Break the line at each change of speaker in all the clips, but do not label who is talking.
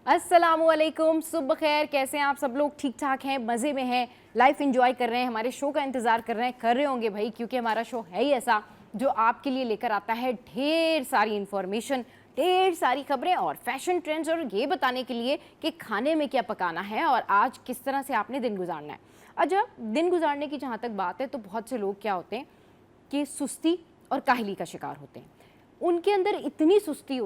अस्सलामुअलैकुम, सुबह खैर। कैसे हैं आप सब लोग? ठीक ठाक हैं, मज़े में हैं, लाइफ एंजॉय कर रहे हैं, हमारे शो का इंतज़ार कर रहे होंगे भाई, क्योंकि हमारा शो है ही ऐसा जो आपके लिए लेकर आता है ढेर सारी इन्फॉर्मेशन, ढेर सारी खबरें और फैशन ट्रेंड्स, और ये बताने के लिए कि खाने में क्या पकाना है और आज किस तरह से आपने दिन गुजारना है। अच्छा, दिन गुजारने की जहाँ तक बात है तो बहुत से लोग क्या होते हैं कि सुस्ती और काहली का शिकार होते हैं। उनके अंदर इतनी सुस्ती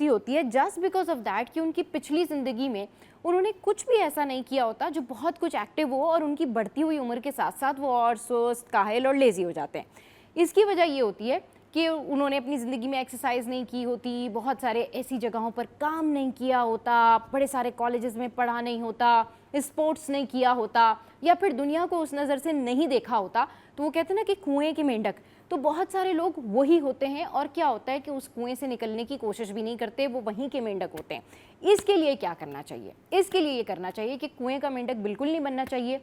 होती है जस्ट बिकॉज ऑफ दैट कि उनकी पिछली ज़िंदगी में उन्होंने कुछ भी ऐसा नहीं किया होता जो बहुत कुछ एक्टिव हो, और उनकी बढ़ती हुई उम्र के साथ साथ वो और सुस्त, काहिल और लेज़ी हो जाते हैं। इसकी वजह ये होती है कि उन्होंने अपनी ज़िंदगी में एक्सरसाइज नहीं की होती, बहुत सारे ऐसी जगहों पर काम नहीं किया होता, बड़े सारे कॉलेजेस में पढ़ा नहीं होता, स्पोर्ट्स नहीं किया होता, या फिर दुनिया को उस नज़र से नहीं देखा होता। तो वो कहते हैं ना कि कुएं की मेंढक, तो बहुत सारे लोग वही होते हैं। और क्या होता है कि उस कुएं से निकलने की कोशिश भी नहीं करते, वो वहीं के मेंढक होते हैं। इसके लिए क्या करना चाहिए? इसके लिए ये करना चाहिए कि कुएं का मेंढक बिल्कुल नहीं बनना चाहिए।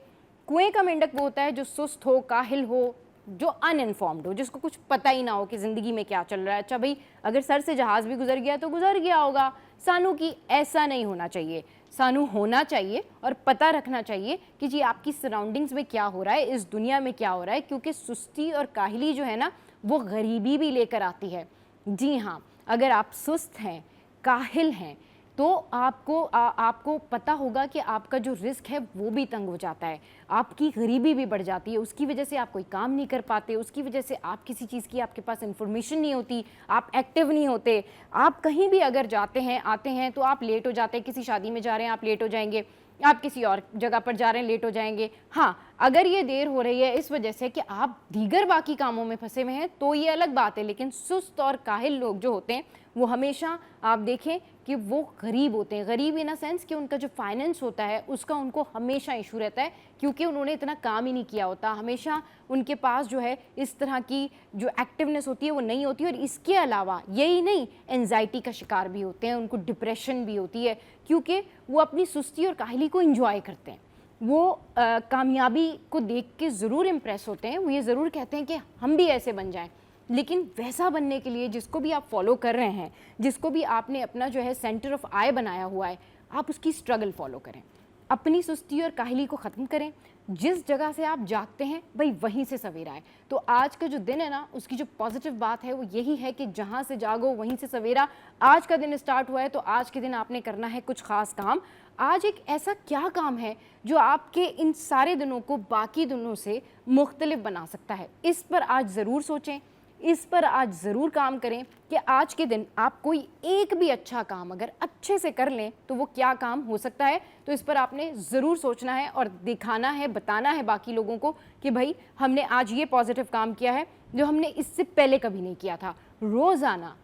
कुएं का मेंढक वो होता है जो सुस्त हो, काहिल हो, जो अनइन्फॉर्म्ड हो, जिसको कुछ पता ही ना हो कि ज़िंदगी में क्या चल रहा है। अच्छा भाई, अगर सर से जहाज़ भी गुजर गया तो गुजर गया होगा, सानू की ऐसा नहीं होना चाहिए। सानू होना चाहिए और पता रखना चाहिए कि जी आपकी सराउंडिंग्स में क्या हो रहा है, इस दुनिया में क्या हो रहा है, क्योंकि सुस्ती और काहली जो है ना वो गरीबी भी लेकर आती है। जी हाँ, अगर आप सुस्त हैं, काहिल हैं, तो आपको पता होगा कि आपका जो रिस्क है वो भी तंग हो जाता है, आपकी गरीबी भी बढ़ जाती है। उसकी वजह से आप कोई काम नहीं कर पाते, उसकी वजह से आप किसी चीज़ की आपके पास इंफॉर्मेशन नहीं होती, आप एक्टिव नहीं होते। आप कहीं भी अगर जाते हैं आते हैं तो आप लेट हो जाते हैं। किसी शादी में जा रहे हैं आप लेट हो जाएंगे, आप किसी और जगह पर जा रहे हैं लेट हो जाएंगे। हाँ, अगर ये देर हो रही है इस वजह से कि आप दीगर बाकी कामों में फंसे हुए हैं तो ये अलग बात है, लेकिन सुस्त और काहिल लोग जो होते हैं वो हमेशा आप देखें कि वो गरीब होते हैं। गरीब इन अ सेंस कि उनका जो फाइनेंस होता है उसका उनको हमेशा इशू रहता है, क्योंकि उन्होंने इतना काम ही नहीं किया होता। हमेशा उनके पास जो है इस तरह की जो एक्टिवनेस होती है वो नहीं होती। और इसके अलावा यही नहीं, एंजाइटी का शिकार भी होते हैं, उनको डिप्रेशन भी होती है, क्योंकि वो अपनी सुस्ती और काहली को इंजॉय करते हैं। वो कामयाबी को देख के ज़रूर इम्प्रेस होते हैं, वो ये ज़रूर कहते हैं कि हम भी ऐसे बन जाएं, लेकिन वैसा बनने के लिए जिसको भी आप फॉलो कर रहे हैं, जिसको भी आपने अपना जो है सेंटर ऑफ आई बनाया हुआ है, आप उसकी स्ट्रगल फॉलो करें। अपनी सुस्ती और काहली को ख़त्म करें। जिस जगह से आप जागते हैं भाई वहीं से सवेरा है। तो आज का जो दिन है ना, उसकी जो पॉजिटिव बात है वो यही है कि जहाँ से जागो वहीं से सवेरा। आज का दिन स्टार्ट हुआ है तो आज के दिन आपने करना है कुछ ख़ास काम। आज एक ऐसा क्या काम है जो आपके इन सारे दिनों को बाकी दिनों से मुख्तलिफ बना सकता है? इस पर आज ज़रूर सोचें, इस पर आज ज़रूर काम करें कि आज के दिन आप कोई एक भी अच्छा काम अगर अच्छे से कर लें तो वो क्या काम हो सकता है। तो इस पर आपने ज़रूर सोचना है और दिखाना है, बताना है बाकी लोगों को कि भाई हमने आज ये पॉजिटिव काम किया है जो हमने इससे पहले कभी नहीं किया था। रोज़ाना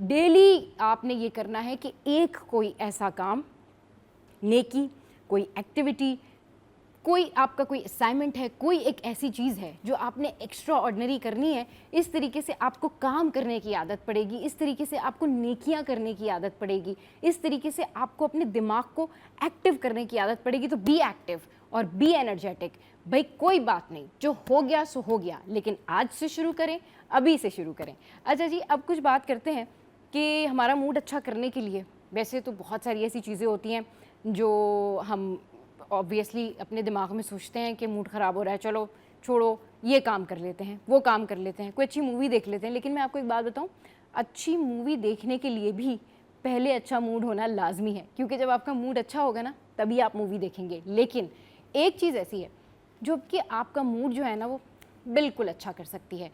डेली आपने ये करना है कि एक कोई ऐसा काम, नेकी, कोई एक्टिविटी, कोई आपका कोई असाइनमेंट है, कोई एक ऐसी चीज़ है जो आपने एक्स्ट्रा ऑर्डिनरी करनी है। इस तरीके से आपको काम करने की आदत पड़ेगी, इस तरीके से आपको नेकियां करने की आदत पड़ेगी, इस तरीके से आपको अपने दिमाग को एक्टिव करने की आदत पड़ेगी। तो बी एक्टिव और बी एनर्जेटिक। भाई कोई बात नहीं, जो हो गया सो हो गया, लेकिन आज से शुरू करें, अभी से शुरू करें। अच्छा जी, अब कुछ बात करते हैं कि हमारा मूड अच्छा करने के लिए वैसे तो बहुत सारी ऐसी चीज़ें होती हैं जो हम ऑब्वियसली अपने दिमाग में सोचते हैं कि मूड ख़राब हो रहा है, चलो छोड़ो ये काम कर लेते हैं, वो काम कर लेते हैं, कोई अच्छी मूवी देख लेते हैं। लेकिन मैं आपको एक बात बताऊं, अच्छी मूवी देखने के लिए भी पहले अच्छा मूड होना लाजमी है, क्योंकि जब आपका मूड अच्छा होगा ना तभी आप मूवी देखेंगे। लेकिन एक चीज़ ऐसी है जो कि आपका मूड जो है ना वो बिल्कुल अच्छा कर सकती है।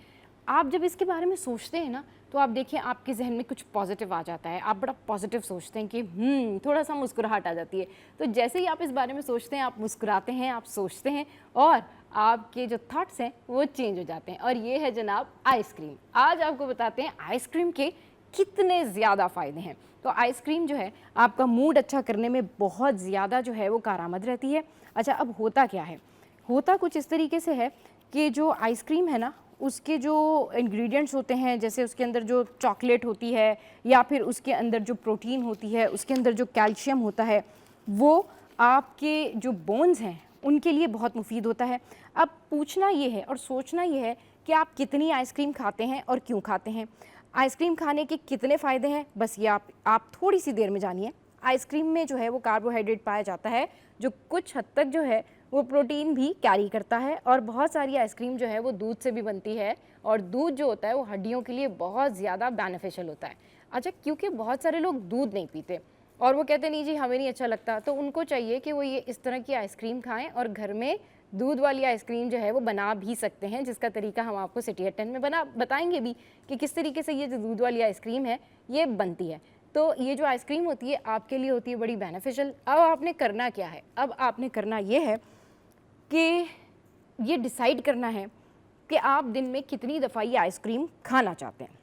आप जब इसके बारे में सोचते हैं ना तो आप देखिए आपके जहन में कुछ पॉजिटिव आ जाता है, आप बड़ा पॉजिटिव सोचते हैं कि थोड़ा सा मुस्कुराहट आ जाती है। तो जैसे ही आप इस बारे में सोचते हैं, आप मुस्कुराते हैं, आप सोचते हैं और आपके जो थॉट्स हैं वो चेंज हो जाते हैं। और ये है जनाब आइसक्रीम। आज आपको बताते हैं आइसक्रीम के कितने ज़्यादा फ़ायदे हैं। तो आइसक्रीम जो है आपका मूड अच्छा करने में बहुत ज़्यादा जो है वो कारआमद रहती है। अच्छा, अब होता क्या है? होता कुछ इस तरीके से है कि जो आइसक्रीम है ना उसके जो इंग्रेडिएंट्स होते हैं, जैसे उसके अंदर जो चॉकलेट होती है या फिर उसके अंदर जो प्रोटीन होती है, उसके अंदर जो कैल्शियम होता है, वो आपके जो बोन्स हैं उनके लिए बहुत मुफीद होता है। अब पूछना ये है और सोचना ये है कि आप कितनी आइसक्रीम खाते हैं और क्यों खाते हैं। आइसक्रीम खाने के कितने फ़ायदे हैं, बस ये आप थोड़ी सी देर में जानिए। आइसक्रीम में जो है वो कार्बोहाइड्रेट पाया जाता है, जो कुछ हद तक जो है वो प्रोटीन भी कैरी करता है, और बहुत सारी आइसक्रीम जो है वो दूध से भी बनती है, और दूध जो होता है वो हड्डियों के लिए बहुत ज़्यादा बेनिफिशियल होता है। अच्छा, क्योंकि बहुत सारे लोग दूध नहीं पीते और वो कहते नहीं जी हमें नहीं अच्छा लगता, तो उनको चाहिए कि वो ये इस तरह की आइसक्रीम खाएं, और घर में दूध वाली आइसक्रीम जो है वो बना भी सकते हैं, जिसका तरीका हम आपको सिटी एट 10 में बताएंगे भी कि किस तरीके से ये जो दूध वाली आइसक्रीम है ये बनती है। तो ये जो आइसक्रीम होती है आपके लिए होती है बड़ी बेनिफिशियल। अब आपने करना क्या है, अब आपने करना ये है कि ये डिसाइड करना है कि आप दिन में कितनी दफ़ा ये आइसक्रीम खाना चाहते हैं।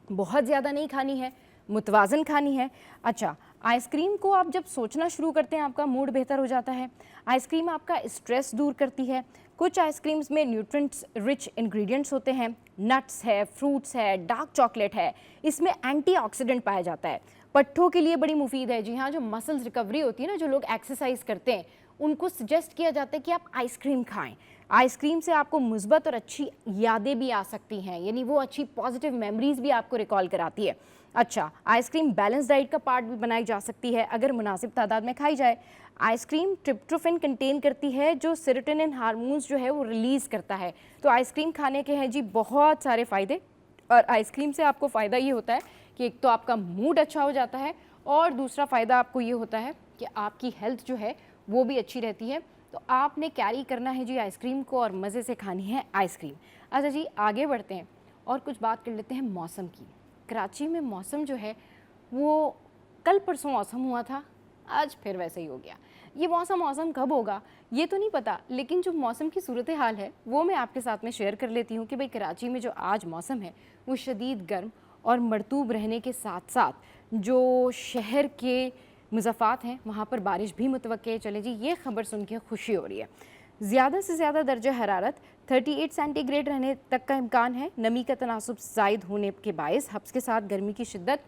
बहुत ज़्यादा नहीं खानी है, मुतवाज़न खानी है। अच्छा, आइसक्रीम को आप जब सोचना शुरू करते हैं आपका मूड बेहतर हो जाता है। आइसक्रीम आपका स्ट्रेस दूर करती है। कुछ आइसक्रीम्स में न्यूट्रिएंट्स रिच इंग्रेडिएंट्स होते हैं, नट्स है, फ्रूट्स है, डार्क चॉकलेट है, इसमें एंटीऑक्सीडेंट पाया जाता है, पट्ठों के लिए बड़ी मुफीद है। जी हाँ, जो मसल्स रिकवरी होती है ना, जो लोग एक्सरसाइज करते हैं उनको सजेस्ट किया जाता है कि आप आइसक्रीम खाएं। आइसक्रीम से आपको मुस्बत और अच्छी यादें भी आ सकती हैं, यानी वो अच्छी पॉजिटिव मेमोरीज भी आपको रिकॉल कराती है। अच्छा, आइसक्रीम बैलेंस डाइट का पार्ट भी बनाई जा सकती है अगर मुनासिब तादाद में खाई जाए। आइसक्रीम ट्रिप्टोफैन कंटेन करती है, जो सेरोटोनिन हार्मोन्स जो है वो रिलीज़ करता है। तो आइसक्रीम खाने के हैं जी बहुत सारे फ़ायदे, और आइसक्रीम से आपको फ़ायदा ये होता है कि एक तो आपका मूड अच्छा हो जाता है, और दूसरा फ़ायदा आपको ये होता है कि आपकी हेल्थ जो है वो भी अच्छी रहती है। तो आपने कैरी करना है जी आइसक्रीम को, और मज़े से खानी है आइसक्रीम। अच्छा जी, आगे बढ़ते हैं और कुछ बात कर लेते हैं मौसम की। कराची में मौसम जो है वो कल परसों मौसम हुआ था, आज फिर वैसे ही हो गया। ये मौसम कब होगा ये तो नहीं पता, लेकिन जो मौसम की सूरत हाल है वो मैं आपके साथ में शेयर कर लेती हूँ कि भाई कराची में जो आज मौसम है वो शदीद गर्म और मरतूब रहने के साथ साथ जो शहर के मुज़फ़ात हैं वहाँ पर बारिश भी मुतवक्के है। चले जी, ये ख़बर सुन के खुशी हो रही है। ज़्यादा से ज़्यादा दर्जा हरारत 38 सेंटीग्रेड रहने तक का इम्कान है। नमी का तनासुब ज़ायद होने के बायस हब्स के साथ गर्मी की शिद्दत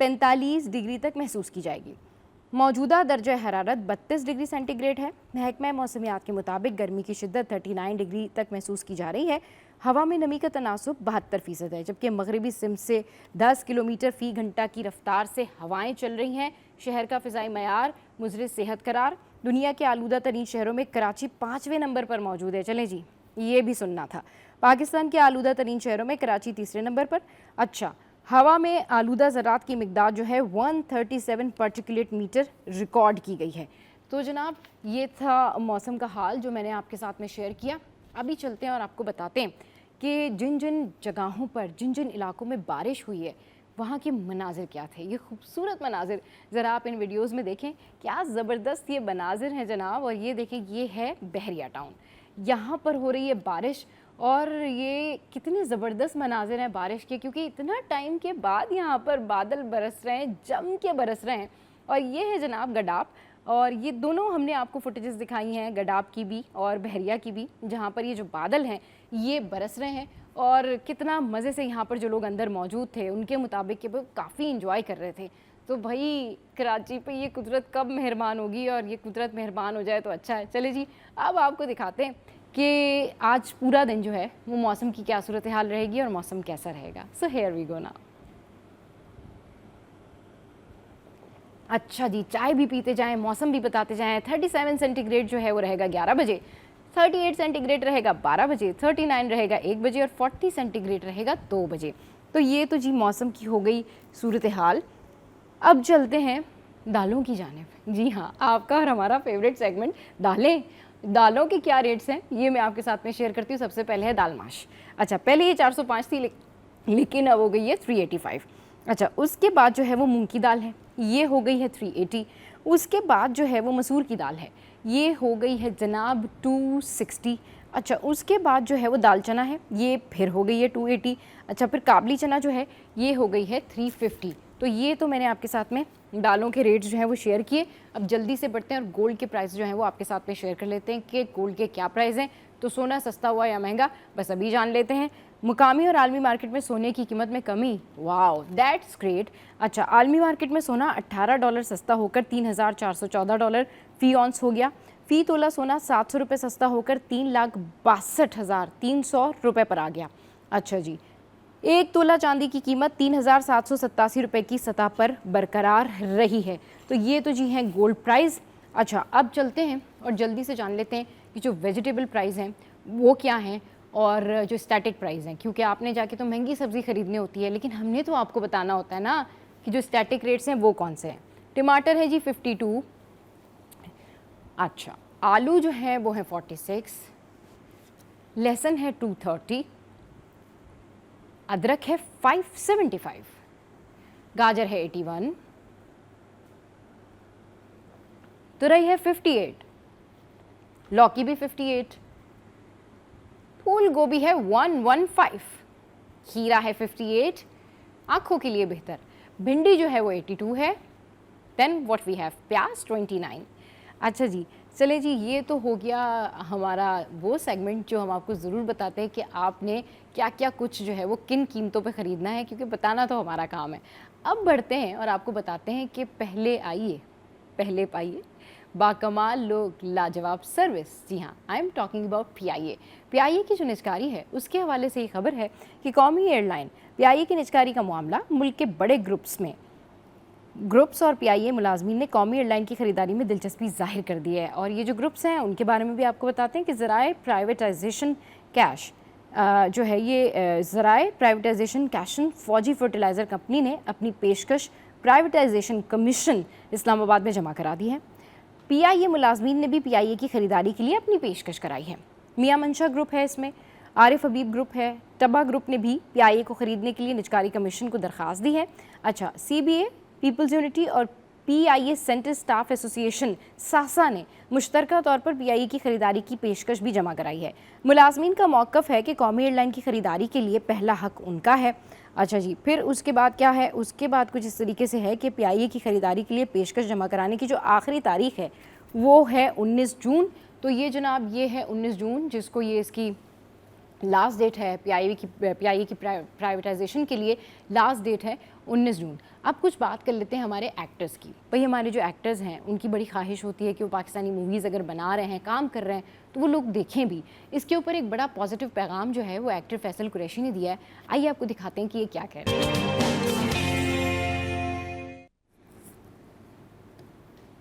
45 डिग्री तक महसूस की जाएगी। मौजूदा दर्जा हरारत 32 डिग्री सेंटीग्रेड है। महकमा मौसमियात के मुताबिक गर्मी की शिद्दत 39 डिग्री तक महसूस की जा रही है। हवा में नमी का तनासुब 72% है, जबकि मगरबी सिमत से 10 किलोमीटर फ़ी घंटा की रफ्तार से हवाएं चल रही हैं। शहर का फ़िज़ाई मयार मुज़र सेहत करार। दुनिया के आलूदा तरीन शहरों में कराची 5वें नंबर पर मौजूद है। चलें जी, ये भी सुनना था। पाकिस्तान के आलूदा तरीन शहरों में कराची तीसरे नंबर पर। अच्छा, हवा में आलूदा ज़रात की मिकदार जो है 137 पार्टिकुलेट मीटर रिकॉर्ड की गई है। तो जनाब, ये था मौसम का हाल जो मैंने आपके साथ में शेयर किया। अभी चलते हैं और आपको बताते हैं कि जिन जिन जगहों पर, जिन जिन इलाकों में बारिश हुई है वहाँ के मनाजिर क्या थे। ये खूबसूरत मनाजिर ज़रा आप इन वीडियोज़ में देखें, क्या ज़बरदस्त ये मनाजिर हैं जनाब। और ये देखें, ये है बहरिया टाउन, यहाँ पर हो रही है बारिश, और ये कितने ज़बरदस्त मनाजिर हैं बारिश के, क्योंकि इतना टाइम के बाद यहाँ पर बादल बरस रहे हैं, जम के बरस रहे हैं। और ये है जनाब गडाप, और ये दोनों हमने आपको फुटेजेस दिखाई हैं, गडाप की भी और बहरिया की भी, जहाँ पर ये जो बादल हैं ये बरस रहे हैं। और कितना मज़े से यहाँ पर जो लोग अंदर मौजूद थे उनके मुताबिक कि वो काफ़ी इंजॉय कर रहे थे। तो भाई कराची पे ये कुदरत कब मेहरबान होगी, और ये कुदरत मेहरबान हो जाए तो अच्छा है। चले जी, अब आपको दिखाते हैं कि आज पूरा दिन जो है वो मौसम की क्या सूरत हाल रहेगी और मौसम कैसा रहेगा। So here we go now. अच्छा जी, चाय भी पीते जाएं, मौसम भी बताते जाएं। 37 सेंटीग्रेड जो है वो रहेगा 11 बजे, 38 सेंटीग्रेड रहेगा 12 बजे, 39 रहेगा 1 बजे, और 40 सेंटीग्रेड रहेगा 2 बजे। तो ये तो जी मौसम की हो गई सूरत हाल। अब चलते हैं दालों की जानिब। जी हाँ, आपका और हमारा फेवरेट सेगमेंट दालें। दालों के क्या रेट्स हैं ये मैं आपके साथ में शेयर करती हूँ। सबसे पहले है दाल माश। अच्छा, पहले ये 405 थी, लेकिन अब हो गई है 385। अच्छा, उसके बाद जो है वो मूंग की दाल है, ये हो गई है 380। उसके बाद जो है वो मसूर की दाल है, ये हो गई है जनाब 260। अच्छा, उसके बाद जो है वो दाल चना है, ये फिर हो गई है 280। अच्छा, फिर काबली चना जो है ये हो गई है 350। तो ये तो मैंने आपके साथ में दालों के रेट्स जो हैं वो शेयर किए। अब जल्दी से बढ़ते हैं और गोल्ड के प्राइस जो हैं वो आपके साथ में शेयर कर लेते हैं कि गोल्ड के क्या प्राइस हैं। तो सोना सस्ता हुआ या महंगा, बस अभी जान लेते हैं। मुकामी और आलमी मार्केट में सोने की कीमत में कमी, वाओ दैट्स ग्रेट। अच्छा, आलमी मार्केट में सोना $18 सस्ता होकर $3,414 फ़ी ऑन्स हो गया। फ़ी तोला सोना 700 रुपये सस्ता होकर 3,62,300 रुपये पर आ गया। अच्छा जी, एक तोला चांदी की कीमत 3,787 रुपये की सतह पर बरकरार रही है। तो ये तो जी हैं गोल्ड प्राइस। अच्छा, अब चलते हैं और जल्दी से जान लेते हैं कि जो वेजिटेबल प्राइस हैं वो क्या हैं और जो स्टैटिक प्राइस हैं, क्योंकि आपने जाके तो महंगी सब्ज़ी ख़रीदनी होती है, लेकिन हमने तो आपको बताना होता है ना कि जो स्टैटिक रेट्स हैं वो कौन से हैं। टमाटर है जी 52। अच्छा, आलू जो है वो है 46, लहसुन है 230, अदरक है 575, गाजर है 81, तुरई है 58, लौकी भी 58, फूल गोभी है 115, खीरा है 58, आंखों के लिए बेहतर, भिंडी जो है वो 82 है। देन व्हाट वी हैव, प्याज 29। अच्छा जी, चले जी, ये तो हो गया हमारा वो सेगमेंट जो हम आपको ज़रूर बताते हैं कि आपने क्या क्या कुछ जो है वो किन कीमतों पे ख़रीदना है, क्योंकि बताना तो हमारा काम है। अब बढ़ते हैं और आपको बताते हैं कि पहले आइए पहले पाइए बाकमाल लोग, लाजवाब सर्विस। जी हाँ, I am talking about PIA की जो निजकारी है उसके हवाले से ये खबर है कि कौमी एयरलाइन पीआईए की निजकारी का मामला मुल्क के बड़े ग्रुप्स और पीआईए मुलाजमीन ने कौमी एयरलाइन की खरीदारी में दिलचस्पी जाहिर कर दी है। और ये जो ग्रुप्स हैं उनके बारे में भी आपको बताते हैं कि ज़राए प्राइवेटाइजेशन कैश जो है, ये ज़राए प्राइवेटाइजेशन कैशन फौजी फर्टिलाइज़र कंपनी ने अपनी पेशकश प्राइवेटाइजेशन कमीशन इस्लामाबाद में जमा करा दी है। पीआईए मुलाजमीन ने भी पीआईए की खरीदारी के लिए अपनी पेशकश कराई है। मियां मंशा ग्रुप है, इसमें आरिफ हबीब ग्रुप है, टबा ग्रुप ने भी पीआईए को खरीदने के लिए निजकारी कमीशन को दरख्वास्त दी है। अच्छा, सीबीए, पीपल्स यूनिटी और पीआईए सेंटर स्टाफ एसोसिएशन सासा ने मुश्तरका तौर पर पीआईए की खरीदारी की पेशकश भी जमा कराई है। मुलाजमीन का मौक़िफ़ है कि कौमी एयरलाइन की खरीदारी के लिए पहला हक उनका है। अच्छा जी, फिर उसके बाद क्या है, उसके बाद कुछ इस तरीके से है कि पीआईए की खरीदारी के लिए पेशकश जमा कराने की जो आखिरी तारीख है वो है 19 जून। तो ये जनाब ये है 19 जून जिसको ये इसकी लास्ट डेट है, पीआईए की प्राइवेटाइजेशन के लिए लास्ट डेट है 19 जून। अब कुछ बात कर लेते हैं हमारे एक्टर्स की। भाई, हमारे जो एक्टर्स हैं उनकी बड़ी ख्वाहिश होती है कि वो पाकिस्तानी मूवीज़ अगर बना रहे हैं, काम कर रहे हैं, तो वो लोग देखें भी। इसके ऊपर एक बड़ा पॉजिटिव पैगाम जो है वो एक्टर फैसल कुरैशी ने दिया है। आइए आपको दिखाते हैं कि ये क्या कह रहे हैं।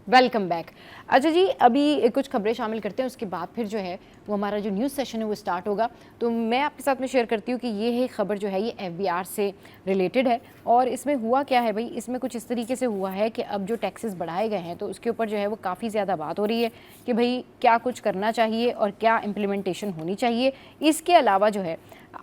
Welcome back. अच्छा जी, अभी कुछ खबरें शामिल करते हैं, उसके बाद फिर जो है वो हमारा जो न्यूज़ सेशन है वो स्टार्ट होगा। तो मैं आपके साथ में शेयर करती हूँ कि ये है खबर जो है ये एफबीआर से रिलेटेड है। और इसमें हुआ क्या है भाई, इसमें कुछ इस तरीके से हुआ है कि अब जो टैक्सेस बढ़ाए गए हैं तो उसके ऊपर जो है वो काफ़ी ज़्यादा बात हो रही है कि भाई क्या कुछ करना चाहिए और क्या इम्प्लीमेंटेशन होनी चाहिए। इसके अलावा जो है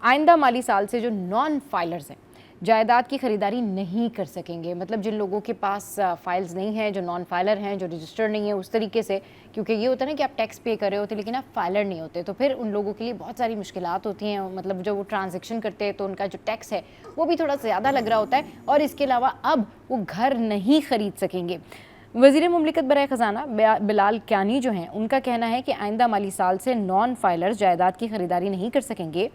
आइंदा माली साल से जो नॉन फाइलर्स हैं जायदाद की खरीदारी नहीं कर सकेंगे। मतलब जिन लोगों के पास फाइल्स नहीं हैं, जो नॉन फाइलर हैं, जो रजिस्टर्ड नहीं है उस तरीके से, क्योंकि ये होता है ना कि आप टैक्स पे कर रहे होते लेकिन आप फाइलर नहीं होते, तो फिर उन लोगों के लिए बहुत सारी मुश्किलात होती हैं। मतलब जब वो ट्रांजेक्शन करते हैं तो उनका जो टैक्स है वो भी थोड़ा ज़्यादा लग रहा होता है। और इसके अलावा अब वो घर नहीं खरीद सकेंगे। वज़ीर मुमलिकत बराए ख़जाना बिलाल क्यानी जो हैं उनका कहना है कि आइंदा माली साल से नॉन फाइलर्स जायदाद की खरीदारी नहीं कर सकेंगे।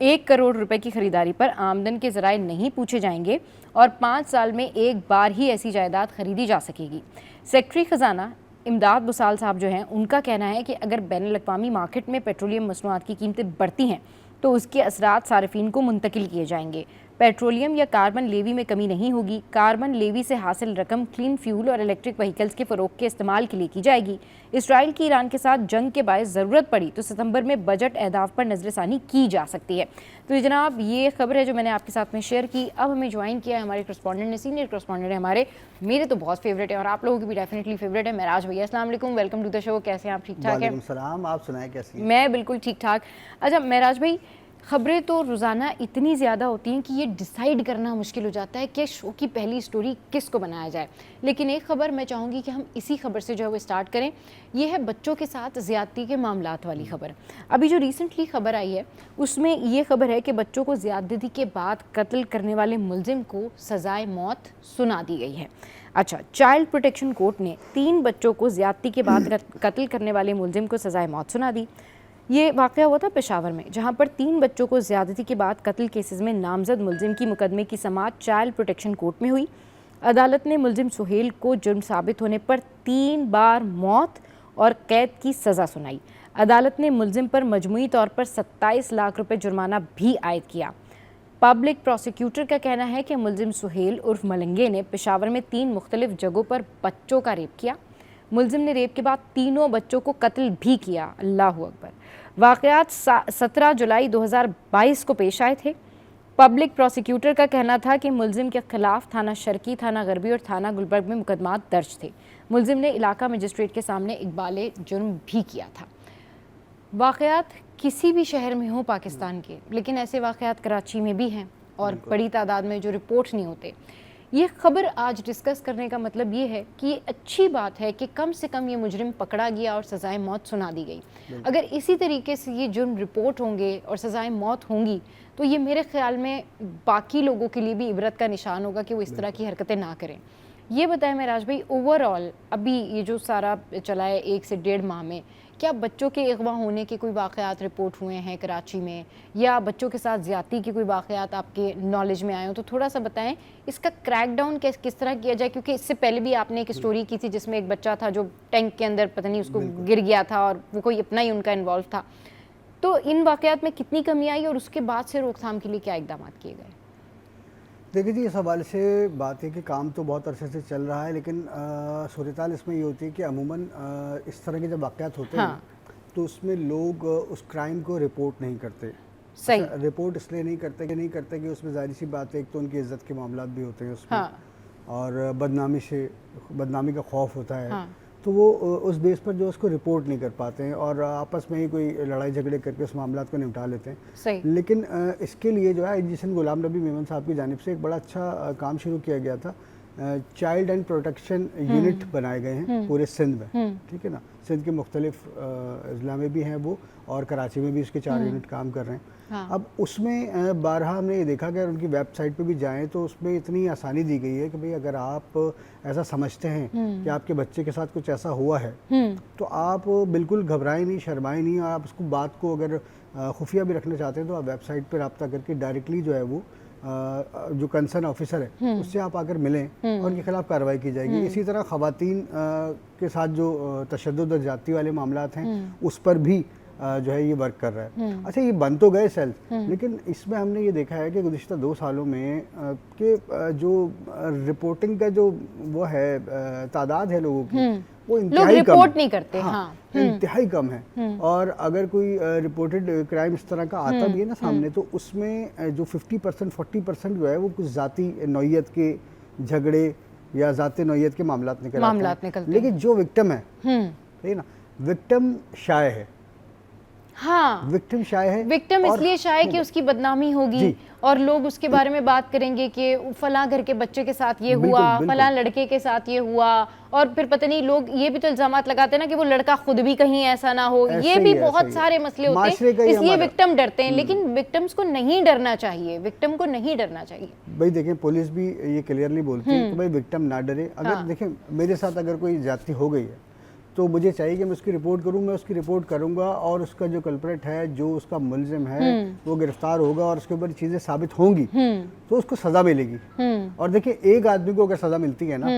1 करोड़ रुपए की खरीदारी पर आमदन के ज़राए नहीं पूछे जाएंगे और 5 साल में एक बार ही ऐसी जायदाद खरीदी जा सकेगी। सेक्रेटरी ख़जाना इमदाद बुसाल साहब जो हैं उनका कहना है कि अगर बैनुल-अक़वामी मार्केट में पेट्रोलियम मसनूआत की कीमतें बढ़ती हैं तो उसके असरात सारिफीन को मुंतकिल किए जाएंगे। पेट्रोलियम या कार्बन लेवी में कमी नहीं होगी। कार्बन लेवी से हासिल रकम क्लीन फ्यूल और इलेक्ट्रिक व्हीकल्स के फ़रोग के इस्तेमाल के लिए की जाएगी। इसराइल की ईरान के साथ जंग के बायस ज़रूरत पड़ी तो सितंबर में बजट अहदाफ पर नज़रसानी की जा सकती है। तो जनाब ये खबर है जो मैंने आपके साथ में शेयर की। अब हमें ज्वाइन किया है हमारे करस्पॉन्डेंट ने, सीनियर करस्पॉन्डेंट है हमारे, मेरे तो बहुत फेवरेट है और आप लोगों की भी डेफिनेटली फेवरेट है, महराज भैया। अस्सलाम वालेकुम, वेलकम टू द शो। कैसे हैं आप? ठीक ठाक है?
वालेकुम सलाम, आप सुनाएं कैसी हैं?
मैं बिल्कुल ठीक ठाक। अच्छा महराज भाई, खबरें तो रोज़ाना इतनी ज़्यादा होती हैं कि ये डिसाइड करना मुश्किल हो जाता है कि शो की पहली स्टोरी किस को बनाया जाए। लेकिन एक खबर मैं चाहूँगी कि हम इसी खबर से जो है वो स्टार्ट करें। ये है बच्चों के साथ ज़्यादती के मामलात वाली खबर। अभी जो रिसेंटली खबर आई है उसमें ये खबर है कि बच्चों को ज़्यादती के बाद कत्ल करने वाले मुलजिम को सज़ाए मौत सुना दी गई है। अच्छा, चाइल्ड प्रोटेक्शन कोर्ट ने 3 बच्चों को ज़्यादती के बाद कत्ल करने वाले मुलजिम को सज़ाए मौत सुना दी। ये वाक़या हुआ था पेशावर में, जहां पर 3 बच्चों को ज़्यादती के बाद कत्ल केसेस में नामजद मुलजिम की मुकदमे की समाअत चाइल्ड प्रोटेक्शन कोर्ट में हुई। अदालत ने मुलजिम सुहेल को जुर्म साबित होने पर 3 बार मौत और कैद की सज़ा सुनाई। अदालत ने मुलजिम पर मजमूई तौर पर 27 लाख रुपए जुर्माना भी आयद किया। पब्लिक प्रोसिक्यूटर का कहना है कि मुलजिम सुहेल उर्फ मलंगे ने पेशावर में 3 मुख्तलिफ जगहों पर बच्चों का रेप किया। मुलजिम ने रेप के बाद तीनों बच्चों को कत्ल भी किया। अल्लाहु अकबर। वाक़यात 17 जुलाई 2022 को पेश आए थे। पब्लिक प्रोसिक्यूटर का कहना था कि मुलजिम के खिलाफ थाना शर्की, थाना गरबी और थाना गुलबर्ग में मुकदमात दर्ज थे। मुलजिम ने इलाका मजिस्ट्रेट के सामने इकबाल जुर्म भी किया था। वाक़यात किसी भी शहर में हो पाकिस्तान के, लेकिन ऐसे वाक़यात कराची में भी हैं और बड़ी तादाद में जो रिपोर्ट नहीं होते। ये खबर आज डिस्कस करने का मतलब ये है कि ये अच्छी बात है कि कम से कम ये मुजरिम पकड़ा गया और सज़ाए मौत सुना दी गई। अगर इसी तरीके से ये जुर्म रिपोर्ट होंगे और सज़ाए मौत होंगी तो ये मेरे ख्याल में बाकी लोगों के लिए भी इबरत का निशान होगा कि वो इस तरह की हरकतें ना करें। ये बताएं महराज भाई, ओवरऑल अभी ये जो सारा चला है 1 से 1.5 माह में, क्या बच्चों के अगवा होने के कोई वाक़यात रिपोर्ट हुए हैं कराची में, या बच्चों के साथ ज़्यादती के कोई वाक़यात आपके नॉलेज में आए हो? तो थोड़ा सा बताएं इसका क्रैकडाउन किस तरह किया जाए, क्योंकि इससे पहले भी आपने एक स्टोरी की थी जिसमें एक बच्चा था जो टैंक के अंदर पता नहीं उसको गिर गया था और वो कोई अपना ही उनका इन्वॉल्व था। तो इन वाक़यात में कितनी कमी आई और उसके बाद से रोकथाम के लिए क्या इकदाम किए गए?
देखिए जी, इस हवाले से बात है कि काम तो बहुत अरसे से चल रहा है, लेकिन सूरत इसमें ये होती है कि अमूमन इस तरह के जब वाक़यात होते हैं तो उसमें लोग उस क्राइम को रिपोर्ट नहीं करते।
सही।
रिपोर्ट इसलिए नहीं करते कि उसमें ज़ाहिर सी बात है, एक तो उनकी इज़्ज़त के मामलात भी होते हैं उसमें, और बदनामी का खौफ होता है। तो वो उस बेस पर जो उसको रिपोर्ट नहीं कर पाते हैं और आपस में ही कोई लड़ाई झगड़े करके उस मामलात को निपटा लेते हैं।
सही।
लेकिन इसके लिए जो है जिसन गुलाम नबी मेमन साहब की जानिब से एक बड़ा अच्छा काम शुरू किया गया था। चाइल्ड एंड प्रोटेक्शन यूनिट बनाए गए हैं पूरे सिंध में, ठीक है ना। सिंध के मुख्तलिफ अजला में भी हैं वो, और कराची में भी उसके 4 यूनिट काम कर रहे हैं। अब उसमें बारहा हमने ये देखा कि अगर उनकी वेबसाइट पे भी जाएं तो उसमें इतनी आसानी दी गई है कि भाई अगर आप ऐसा समझते हैं कि आपके बच्चे के साथ कुछ ऐसा हुआ है तो आप बिल्कुल घबराएं नहीं, शर्माएं नहीं, और आप उसको बात को अगर खुफिया भी रखना चाहते हैं तो आप वेबसाइट पर रब्ता करके डायरेक्टली जो है वो जो कंसर्न ऑफिसर है उससे आप आकर मिलें और उनके खिलाफ कार्रवाई की जाएगी। इसी तरह ख़वातीन के साथ जो तशद्दुद और ज़्यादती वाले मामलात हैं उस पर भी जो है ये वर्क कर रहा है। अच्छा, ये बन तो गए सेल, लेकिन इसमें हमने ये देखा है कि गुज़िश्ता 2 सालों में कि जो रिपोर्टिंग का जो वो है तादाद है लोगों की, वो इंतहाई कम
रिपोर्ट नहीं करते।
इंतहाई कम है। और अगर कोई रिपोर्टेड क्राइम इस तरह का आता भी है ना सामने, तो उसमें जो 50% 40% जो है वो कुछ ज़ाती नौइयत के झगड़े या ज़ाती नौइयत के मामलात निकलते हैं। लेकिन जो विक्टिम है, ठीक है ना, विक्टिम शाय है।
हाँ,
विक्टिम शाय है।
विक्टिम इसलिए शाय कि उसकी बदनामी होगी और लोग उसके बारे में बात करेंगे कि फलां घर के बच्चे के साथ ये हुआ, फलां लड़के के साथ ये हुआ, और फिर पता नहीं लोग ये भी तो इल्जामात लगाते हैं ना कि वो लड़का खुद भी कहीं ऐसा ना हो। ये भी बहुत सारे मसले होते हैं, इसलिए विक्टिम डरते हैं। लेकिन विक्टिम्स को नहीं डरना चाहिए, विक्टिम को नहीं डरना चाहिए।
भाई देखें, पुलिस भी ये क्लियरली बोलती है कि भाई विक्टिम ना डरे। अगर देखें मेरे साथ अगर कोई ज्यादती हो गई है तो मुझे चाहिए कि मैं उसकी रिपोर्ट करूँ, मैं उसकी रिपोर्ट करूँगा और उसका जो कल्प्रेट है, जो उसका मुलजिम है, वो गिरफ्तार होगा और उसके ऊपर चीज़ें साबित होंगी तो उसको सज़ा मिलेगी। और देखिए, एक आदमी को अगर सज़ा मिलती है ना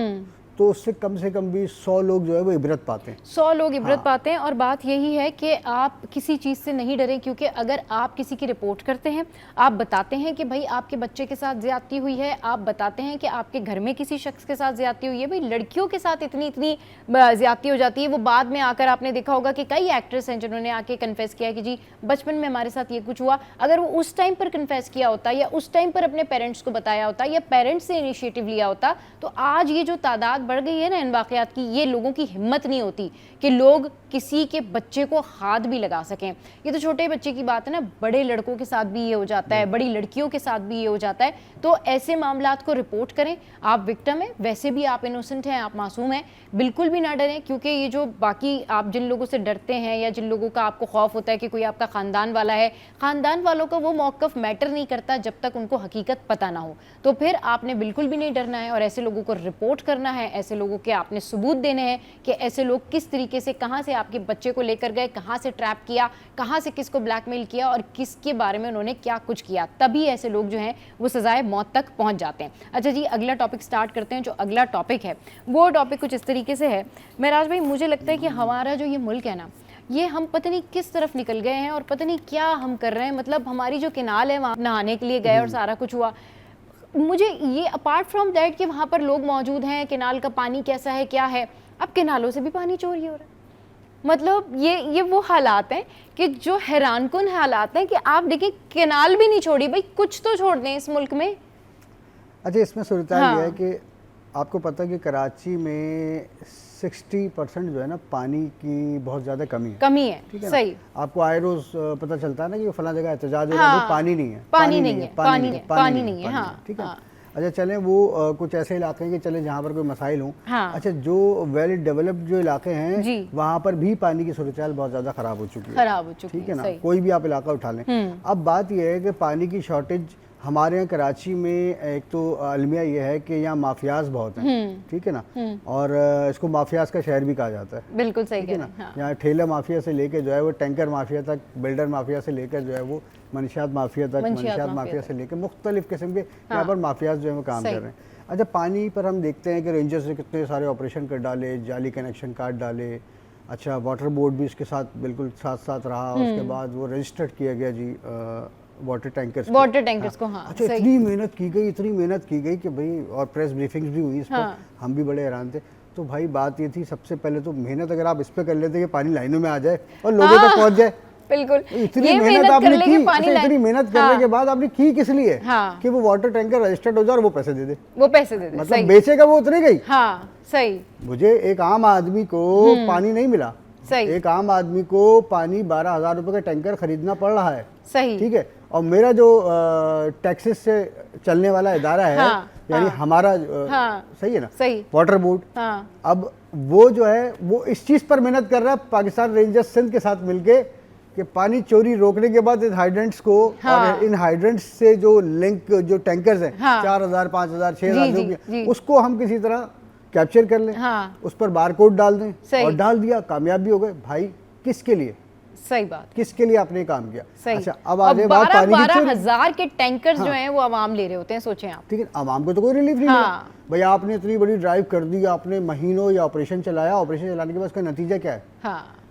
तो उससे कम से कम भी 100 लोग जो है वो इबरत पाते हैं।
100 लोग इबरत पाते हैं। और बात यही है कि आप किसी चीज़ से नहीं डरें, क्योंकि अगर आप किसी की रिपोर्ट करते हैं, आप बताते हैं कि भाई आपके बच्चे के साथ ज्यादती हुई है, आप बताते हैं कि आपके घर में किसी शख्स के साथ ज्यादती हुई है। भाई लड़कियों के साथ इतनी ज्यादती हो जाती है, वो बाद में आकर आपने देखा होगा कि कई एक्ट्रेस हैं जिन्होंने आके कन्फेस किया कि जी बचपन में हमारे साथ ये कुछ हुआ। अगर वो उस टाइम पर कन्फेस किया होता या उस टाइम पर अपने पेरेंट्स को बताया होता या पेरेंट्स से इनिशिएटिव लिया होता तो आज ये जो तादाद बढ़ गई है ना इन वाक़यात की, ये लोगों की हिम्मत नहीं होती कि लोग किसी के बच्चे को हाथ भी लगा सकें। ये तो छोटे बच्चे की बात है ना, बड़े लड़कों के साथ भी ये हो जाता है, बड़ी लड़कियों के साथ भी ये हो जाता है। तो ऐसे मामलात को रिपोर्ट करें। आप विक्टिम हैं, वैसे भी आप इनोसेंट हैं, आप मासूम हैं, बिल्कुल भी ना डरें। क्योंकि ये जो बाकी आप जिन लोगों से डरते हैं या जिन लोगों का आपको खौफ होता है कि कोई आपका ख़ानदान वाला है, ख़ानदान वालों का वो मौक़िफ़ मैटर नहीं करता जब तक उनको हकीकत पता ना हो। तो फिर आपने बिल्कुल भी नहीं डरना है और ऐसे लोगों को रिपोर्ट करना है। ऐसे लोगों के आपने सबूत देने हैं कि ऐसे लोग किस तरीके से, कहाँ से आपके बच्चे को लेकर गए, कहाँ से ट्रैप किया, कहाँ से किसको ब्लैकमेल किया और किसके बारे में उन्होंने क्या कुछ किया। तभी ऐसे लोग जो हैं वो सजाए मौत तक पहुँच जाते हैं। अच्छा जी, अगला टॉपिक स्टार्ट करते हैं। जो अगला टॉपिक है वो टॉपिक कुछ इस तरीके से है। महराज भाई, मुझे लगता है कि हमारा जो ये मुल्क है ना, ये हम पता नहीं किस तरफ निकल गए हैं और पता नहीं क्या हम कर रहे हैं। मतलब हमारी जो केनाल है वहाँ नहाने के लिए गए और सारा कुछ हुआ। मुझे ये अपार्ट फ्रॉम दैट कि वहाँ पर लोग मौजूद हैं, केनाल का पानी कैसा है क्या है, अब केनालों से भी पानी चोरी हो रहा है। मतलब ये वो हालात हैं कि जो हैरानकुन हालात हैं कि आप देखिए केनाल भी नहीं छोड़ी, भाई कुछ तो छोड़ दें इस मुल्क में।
अच्छा, इसमें सूरत ये है कि आपको पता है कि कराची में 60% जो है ना पानी की बहुत ज़्यादा कमी है। ठीक है
सही।
आपको आए रोज पता चलता है ना कि फला जगह एहतजाज हो रहा है, पानी नहीं है, पानी नहीं है। ठीक है। अच्छा चलें वो कुछ ऐसे इलाके हैं कि चले जहाँ पर कोई मसाइल हों। अच्छा, जो वेल डेवलप्ड जो इलाके हैं वहाँ पर भी पानी की सूरत बहुत ज़्यादा ख़राब हो चुकी है। ठीक है ना, कोई भी आप इलाका उठा लें। अब बात यह है कि पानी की शॉर्टेज हमारे यहाँ कराची में एक तो अलमिया ये है कि यहाँ माफियाज बहुत हैं। ठीक है ना, और इसको माफियाज का शहर भी कहा जाता है।
बिल्कुल सही
है ना। यहाँ ठेला माफिया से लेके जो है वो टैंकर माफिया तक, बिल्डर माफिया से लेकर जो है वो मंशियात माफिया तक, मंशियात माफिया से लेकर मुख्तलिफ किस्म के यहाँ पर माफियाज जो है वो काम कर रहे हैं। अच्छा, पानी पर हम देखते हैं कि रेंजर्स ने कितने सारे ऑपरेशन कर डाले, जाली कनेक्शन काट डाले। अच्छा, वाटर बोर्ड भी इसके साथ बिल्कुल साथ साथ रहा। उसके बाद वो रजिस्टर्ड किया गया जी वाटर टैंकर्स को। हाँ, अच्छा, इतनी मेहनत की गई कि भाई, और प्रेस ब्रीफिंग्स भी हुई इस पर। हम भी बड़े हैरान थे। तो भाई बात ये थी, सबसे पहले तो मेहनत अगर आप इस पे कर लेते कि पानी लाइनों में आ जाए और लोगों तक पहुंच जाए।
बिल्कुल,
इतनी मेहनत आपने की। इतनी मेहनत करने के बाद आपने की किस लिए? कि वो वाटर टैंकर रजिस्टर्ड हो जाए और वो पैसे दे दे। मतलब बेचेगा वो उतने गई।
सही।
मुझे एक आम आदमी को पानी नहीं मिला। एक आम आदमी को पानी 12,000 रुपए का टैंकर खरीदना पड़ रहा है।
सही।
ठीक है, और मेरा जो टैक्सेस से चलने वाला इदारा है, यानी हमारा सही है ना, सही, वाटर बोर्ड। अब वो जो है वो इस चीज पर मेहनत कर रहा है पाकिस्तान रेंजर्स सिंध के साथ मिलके कि पानी चोरी रोकने के बाद इन हाइड्रेंट्स को और इन हाइड्रेंट्स से जो लिंक जो टैंकर्स हैं 4,000, 5,000, 6,000 उसको हम किसी तरह कैप्चर कर लें। उस पर बारकोड डाल दें और डाल दिया, कामयाब भी हो गए। भाई किसके लिए?
सही बात,
किसके लिए आपने काम किया?
सही।
अच्छा, अब आगे बात पानी की।
12,000 के टैंकर्स जो हैं वो आवाम ले रहे होते हैं, सोचें आप।
ठीक है, आवाम को तो कोई रिलीफ नहीं मिला। भाई आपने इतनी बड़ी ड्राइव कर दी, आपने महीनों या ऑपरेशन चलाया, ऑपरेशन चलाने के बाद उसका नतीजा क्या है?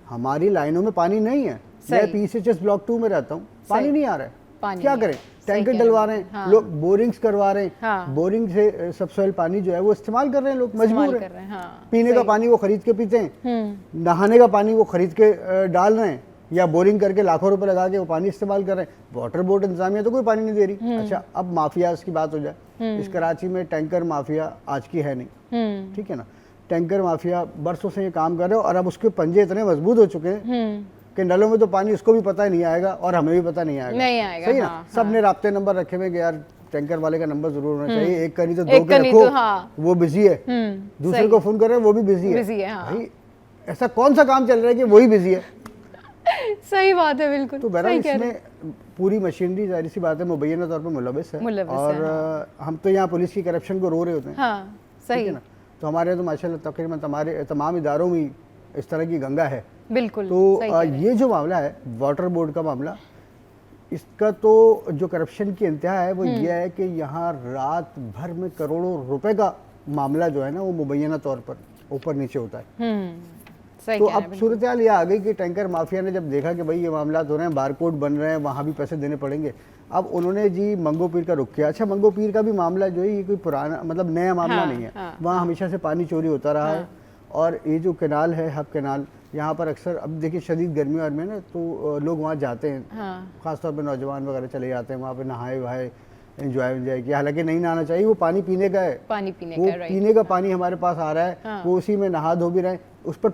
हमारी लाइनों में पानी नहीं है। मैं PCHS ब्लॉक 2 में रहता हूँ, पानी नहीं आ रहा है। क्या करें? टैंकर डलवा रहे हैं लोग, बोरिंग्स करवा रहे हैं, बोरिंग से सबसॉइल पानी जो है वो इस्तेमाल कर रहे हैं लोग, मजबूर हैं। पीने का पानी वो खरीद के पीते हैं, नहाने का पानी वो खरीद के डाल रहे हैं, या बोरिंग करके लाखों रुपए लगा के वो पानी इस्तेमाल कर रहे हैं। वाटर बोर्ड इंतजामिया तो कोई पानी नहीं दे रही। अच्छा, अब माफियाज की बात हो जाए। इस कराची में टैंकर माफिया आज की है नहीं। ठीक है ना, टैंकर माफिया बरसों से ये काम कर रहे हो और अब उसके पंजे इतने मजबूत हो चुके हैं कि नलों में तो पानी उसको भी पता नहीं आएगा और हमें भी पता नहीं आएगा। सही ना। सबने राब्ते नंबर रखे हुए कि यार टैंकर वाले का नंबर जरूर होना चाहिए, एक का नहीं तो दो के रखो, वो बिजी है। दूसरे को फोन कर रहे हैं, वो भी बिजी है। भाई ऐसा कौन सा काम चल रहा है कि वही बिजी है?
सही बात है, बिल्कुल।
तो बहरहाल इसमें पूरी मशीनरी जाहिर सी बात है मुबैना तौर पर मुलविस है। और हम तो यहाँ पुलिस की करप्शन को रो रहे होते हैं।
सही है
ना। तो हमारे तो माशाल्लाह तकरीबन हमारे तमाम इदारों में इस तरह की गंगा है।
बिल्कुल।
तो ये जो मामला है वाटर बोर्ड का मामला, इसका तो जो करप्शन की इंतहा है वो ये है कि यहाँ रात भर में करोड़ों रुपए का मामला जो है ना वो मुबैना तौर पर ऊपर नीचे होता है। तो अब सूरत हाल यह आ गई कि टैंकर माफिया ने जब देखा कि भाई ये मामला हो रहे हैं, बारकोड बन रहे हैं, वहाँ भी पैसे देने पड़ेंगे, अब उन्होंने जी मंगो पीर का रुख किया। अच्छा, मंगो पीर का भी मामला जो है ये कोई पुराना मतलब नया मामला नहीं है। वहाँ हमेशा से पानी चोरी होता रहा है। और ये जो कैनाल है, हब कैनाल, यहाँ पर अक्सर अब देखिए शदीद गर्मी और में ना तो लोग वहाँ जाते हैं, खासतौर पर नौजवान वगैरह चले जाते हैं वहाँ पर, नहाए वहाए एंजॉय किया। हालांकि नहीं नहाना चाहिए, वो पानी पीने का है, पीने का पानी हमारे पास आ रहा है, वो उसी में नहा धो भी रहे। उस पर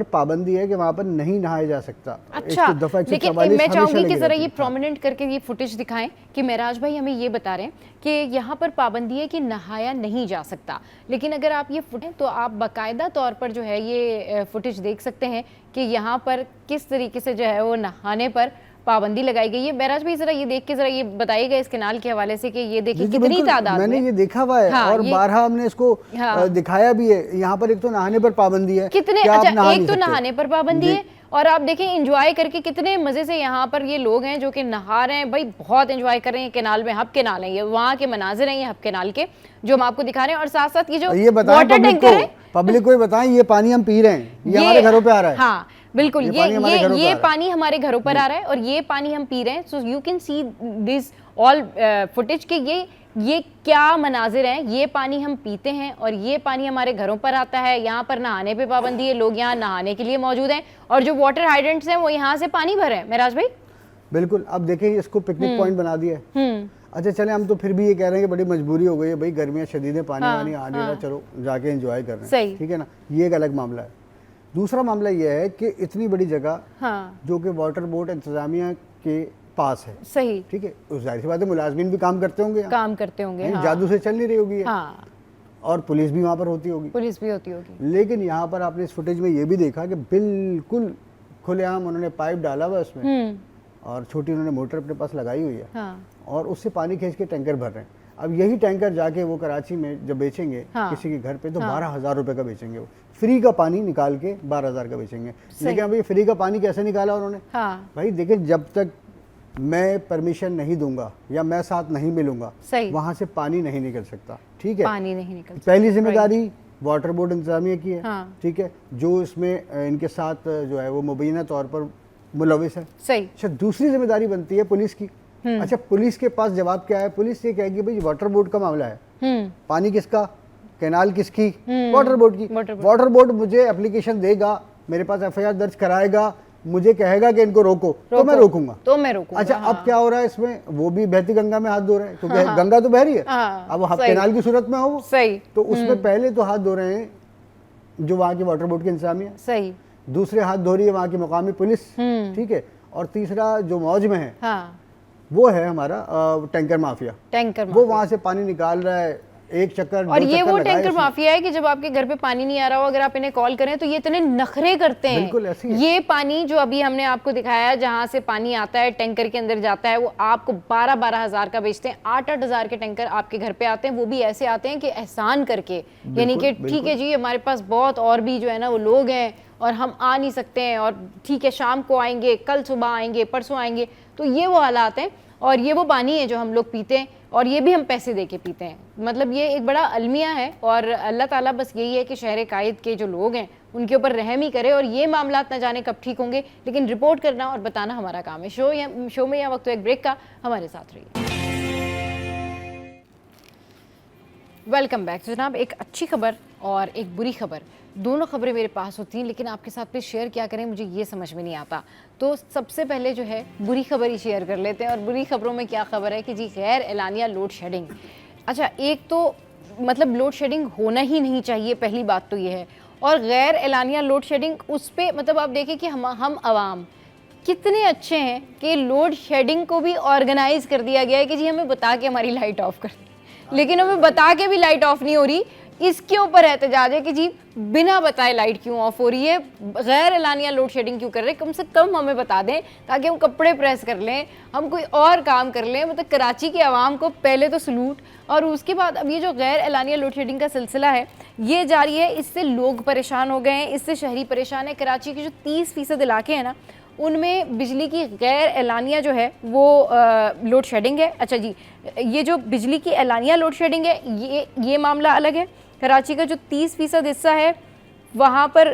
पाबंदी है कि वहाँ पर नहीं नहाया जा सकता।
अच्छा, लेकिन मैं चाहूंगी कि जरा ये प्रोमिनेंट करके ये फुटेज दिखाएं कि महराज भाई हमें ये बता रहे हैं कि यहाँ पर पाबंदी है कि नहाया नहीं जा सकता, लेकिन अगर आप ये फुटेज तो आप बाकायदा तौर पर जो है ये फुटेज देख सकते हैं कि यहाँ पर किस तरीके से जो है वो नहाने पर पाबंदी लगाई गई है। महराज भाई जरा ये देख के जरा ये बताइएगा इस कैनाल के हवाले से कि ये देखिए कितनी तादाद में।
मैंने ये देखा हुआ है और बारहा हमने इसको दिखाया भी है। यहाँ पर एक तो नहाने पर पाबंदी है,
कितने अच्छा, एक तो नहाने पर पाबंदी है और आप देखें एंजॉय करके कितने मजे से यहाँ पर ये लोग हैं जो कि नहा रहे हैं। भाई बहुत एंजॉय कर रहे हैं कैनाल में। हब कैनाल है ये, वहाँ के मनाजिर हैं ये हब कैनाल के जो हम आपको दिखा रहे हैं। और साथ साथ ये जो वाटर टैंकर है
पब्लिक को ही बताएं, ये पानी हम पी रहे हैं, ये हमारे घरों पे आ रहा है।
हाँ बिल्कुल, ये पानी हमारे घरों पर आ रहा है और ये पानी हम पी रहे हैं। So you can see this all footage के ये क्या मनाजिर हैं। ये पानी हम पीते हैं और ये पानी हमारे घरों पर आता है। यहाँ पर नहाने पे पाबंदी है, लोग यहाँ नहाने के लिए मौजूद हैं और जो वाटर हाइड्रेंट्स हैं वो यहाँ से पानी भर है। मेराज भाई
बिल्कुल, अब देखिए इसको पिकनिक पॉइंट बना दिया है। अच्छा चले, हम तो फिर भी ये कह रहे हैं कि बड़ी मजबूरी हो गई है भाई, गर्मियाँ शदीद है, पानी वानी आ नहीं रहा, चलो जाके एंजॉय कर रहे हैं, ठीक है ना, ये एक अलग मामला है। दूसरा मामला ये है कि इतनी बड़ी जगह जो कि वाटर बोर्ड इंतजामिया के पास है, सही, ठीक है, उस जाहिर सी बात है मुलाजमीन भी काम करते होंगे, जादू से चल नहीं रही होगी, और पुलिस भी वहाँ पर होती होगी, लेकिन यहाँ पर आपने इस फुटेज में ये भी देखा कि बिल्कुल खुलेआम उन्होंने पाइप डाला हुआ उसमें और छोटी उन्होंने मोटर अपने पास लगाई हुई है और उससे पानी खींच के टैंकर भर रहे हैं। अब यही टैंकर जाके वो कराची में जब बेचेंगे किसी के घर पे तो 12,000 रुपए का बेचेंगे, वो फ्री का पानी निकाल के 12,000 का बेचेंगे। लेकिन अभी फ्री का पानी कैसे निकाला उन्होंने? भाई देखिए, जब तक मैं परमिशन नहीं दूंगा या मैं साथ नहीं मिलूंगा वहां से पानी नहीं निकल सकता, ठीक है, पानी नहीं निकल सकता। पहली जिम्मेदारी वाटर बोर्ड इंतजामिया की है, ठीक है, जो इसमें इनके साथ जो है वो मुबैना तौर पर मुलविस है, सही। अच्छा, दूसरी जिम्मेदारी बनती है पुलिस की। अच्छा, पुलिस के पास जवाब क्या है? पुलिस ये कहेगी भाई वाटर बोर्ड का मामला है, पानी किसका, कैनाल किसकी, वाटर बोर्ड की। वाटर बोर्ड मुझे एप्लीकेशन देगा, मेरे पास एफआईआर दर्ज कराएगा, मुझे कहेगा कि इनको रोको तो मैं रोकूंगा। अच्छा, अब क्या हो रहा है इसमें? वो भी बहती गंगा में हाथ धो रहे हैं क्योंकि गंगा तो बह रही है, अब कैनाल की सूरत में हो वो, सही, तो उसमें पहले तो हाथ धो रहे हैं जो वहाँ की वाटर बोर्ड की इंतजामिया, सही, दूसरे हाथ धो रही है वहाँ की मुकामी पुलिस, ठीक है, और तीसरा जो मौज में है वो है हमारा टैंकर माफिया। वो वहाँ से पानी निकाल रहा है, एक चक्कर, और ये वो टैंकर माफिया है कि जब आपके घर पे पानी नहीं आ रहा हो, अगर आप इन्हें कॉल करें तो ये इतने नखरे करते हैं। ये पानी जो अभी हमने आपको दिखाया जहाँ से पानी आता है टैंकर के अंदर जाता है, वो आपको 12-12 हज़ार का बेचते हैं। 8-8 हज़ार के टैंकर आपके घर पे आते हैं, वो भी ऐसे आते हैं कि एहसान करके, यानी कि ठीक है जी हमारे पास बहुत और भी जो है ना वो लोग हैं और हम आ नहीं सकते हैं, और ठीक है शाम को आएंगे, कल सुबह आएंगे, परसों आएंगे, तो ये वो हालात हैं। और ये वो पानी है जो हम लोग पीते हैं और ये भी हम पैसे दे के पीते हैं। मतलब ये एक बड़ा अलमिया है और अल्लाह ताला बस यही है कि शहर कायद के जो लोग हैं उनके ऊपर रहम ही करे, और ये मामला न जाने कब ठीक होंगे, लेकिन रिपोर्ट करना और बताना हमारा काम है। शो में यह वक्त एक ब्रेक का, हमारे साथ रहिए। Welcome back. तो जनाब, एक अच्छी खबर और एक बुरी खबर, दोनों खबरें मेरे पास होती हैं, लेकिन आपके साथ पे शेयर क्या करें मुझे ये समझ में नहीं आता। तो सबसे पहले जो है बुरी खबर ही शेयर कर लेते हैं, और बुरी खबरों में क्या खबर है कि जी गैर एलानिया लोड शेडिंग। अच्छा, एक तो मतलब लोड शेडिंग होना ही नहीं चाहिए, पहली बात तो ये है, और गैर एलानिया लोड शेडिंग उस पर मतलब आप देखें कि हम आवाम कितने अच्छे हैं कि लोड शेडिंग को भी ऑर्गेनाइज कर दिया गया है कि जी हमें बता के हमारी लाइट ऑफ कर दी, लेकिन हमें बता के भी लाइट ऑफ नहीं हो रही। इसके ऊपर एहतजाज है कि जी बिना बताए लाइट क्यों ऑफ हो रही है, गैर एलानिया लोड शेडिंग क्यों कर रहे हैं, कम से कम हमें बता दें ताकि हम कपड़े प्रेस कर लें, हम कोई और काम कर लें। मतलब कराची के आवाम को पहले तो सलूट, और उसके बाद अब ये जो गैर एलानिया लोड शेडिंग का सिलसिला है ये जारी है, इससे लोग परेशान हो गए हैं, इससे शहरी परेशान है। कराची के जो 30% इलाके हैं ना उनमें बिजली की गैर एलानिया जो है वो लोड शेडिंग है। अच्छा जी, ये जो बिजली की एलानिया लोड शेडिंग है ये मामला अलग है। कराची का जो 30% हिस्सा है वहाँ पर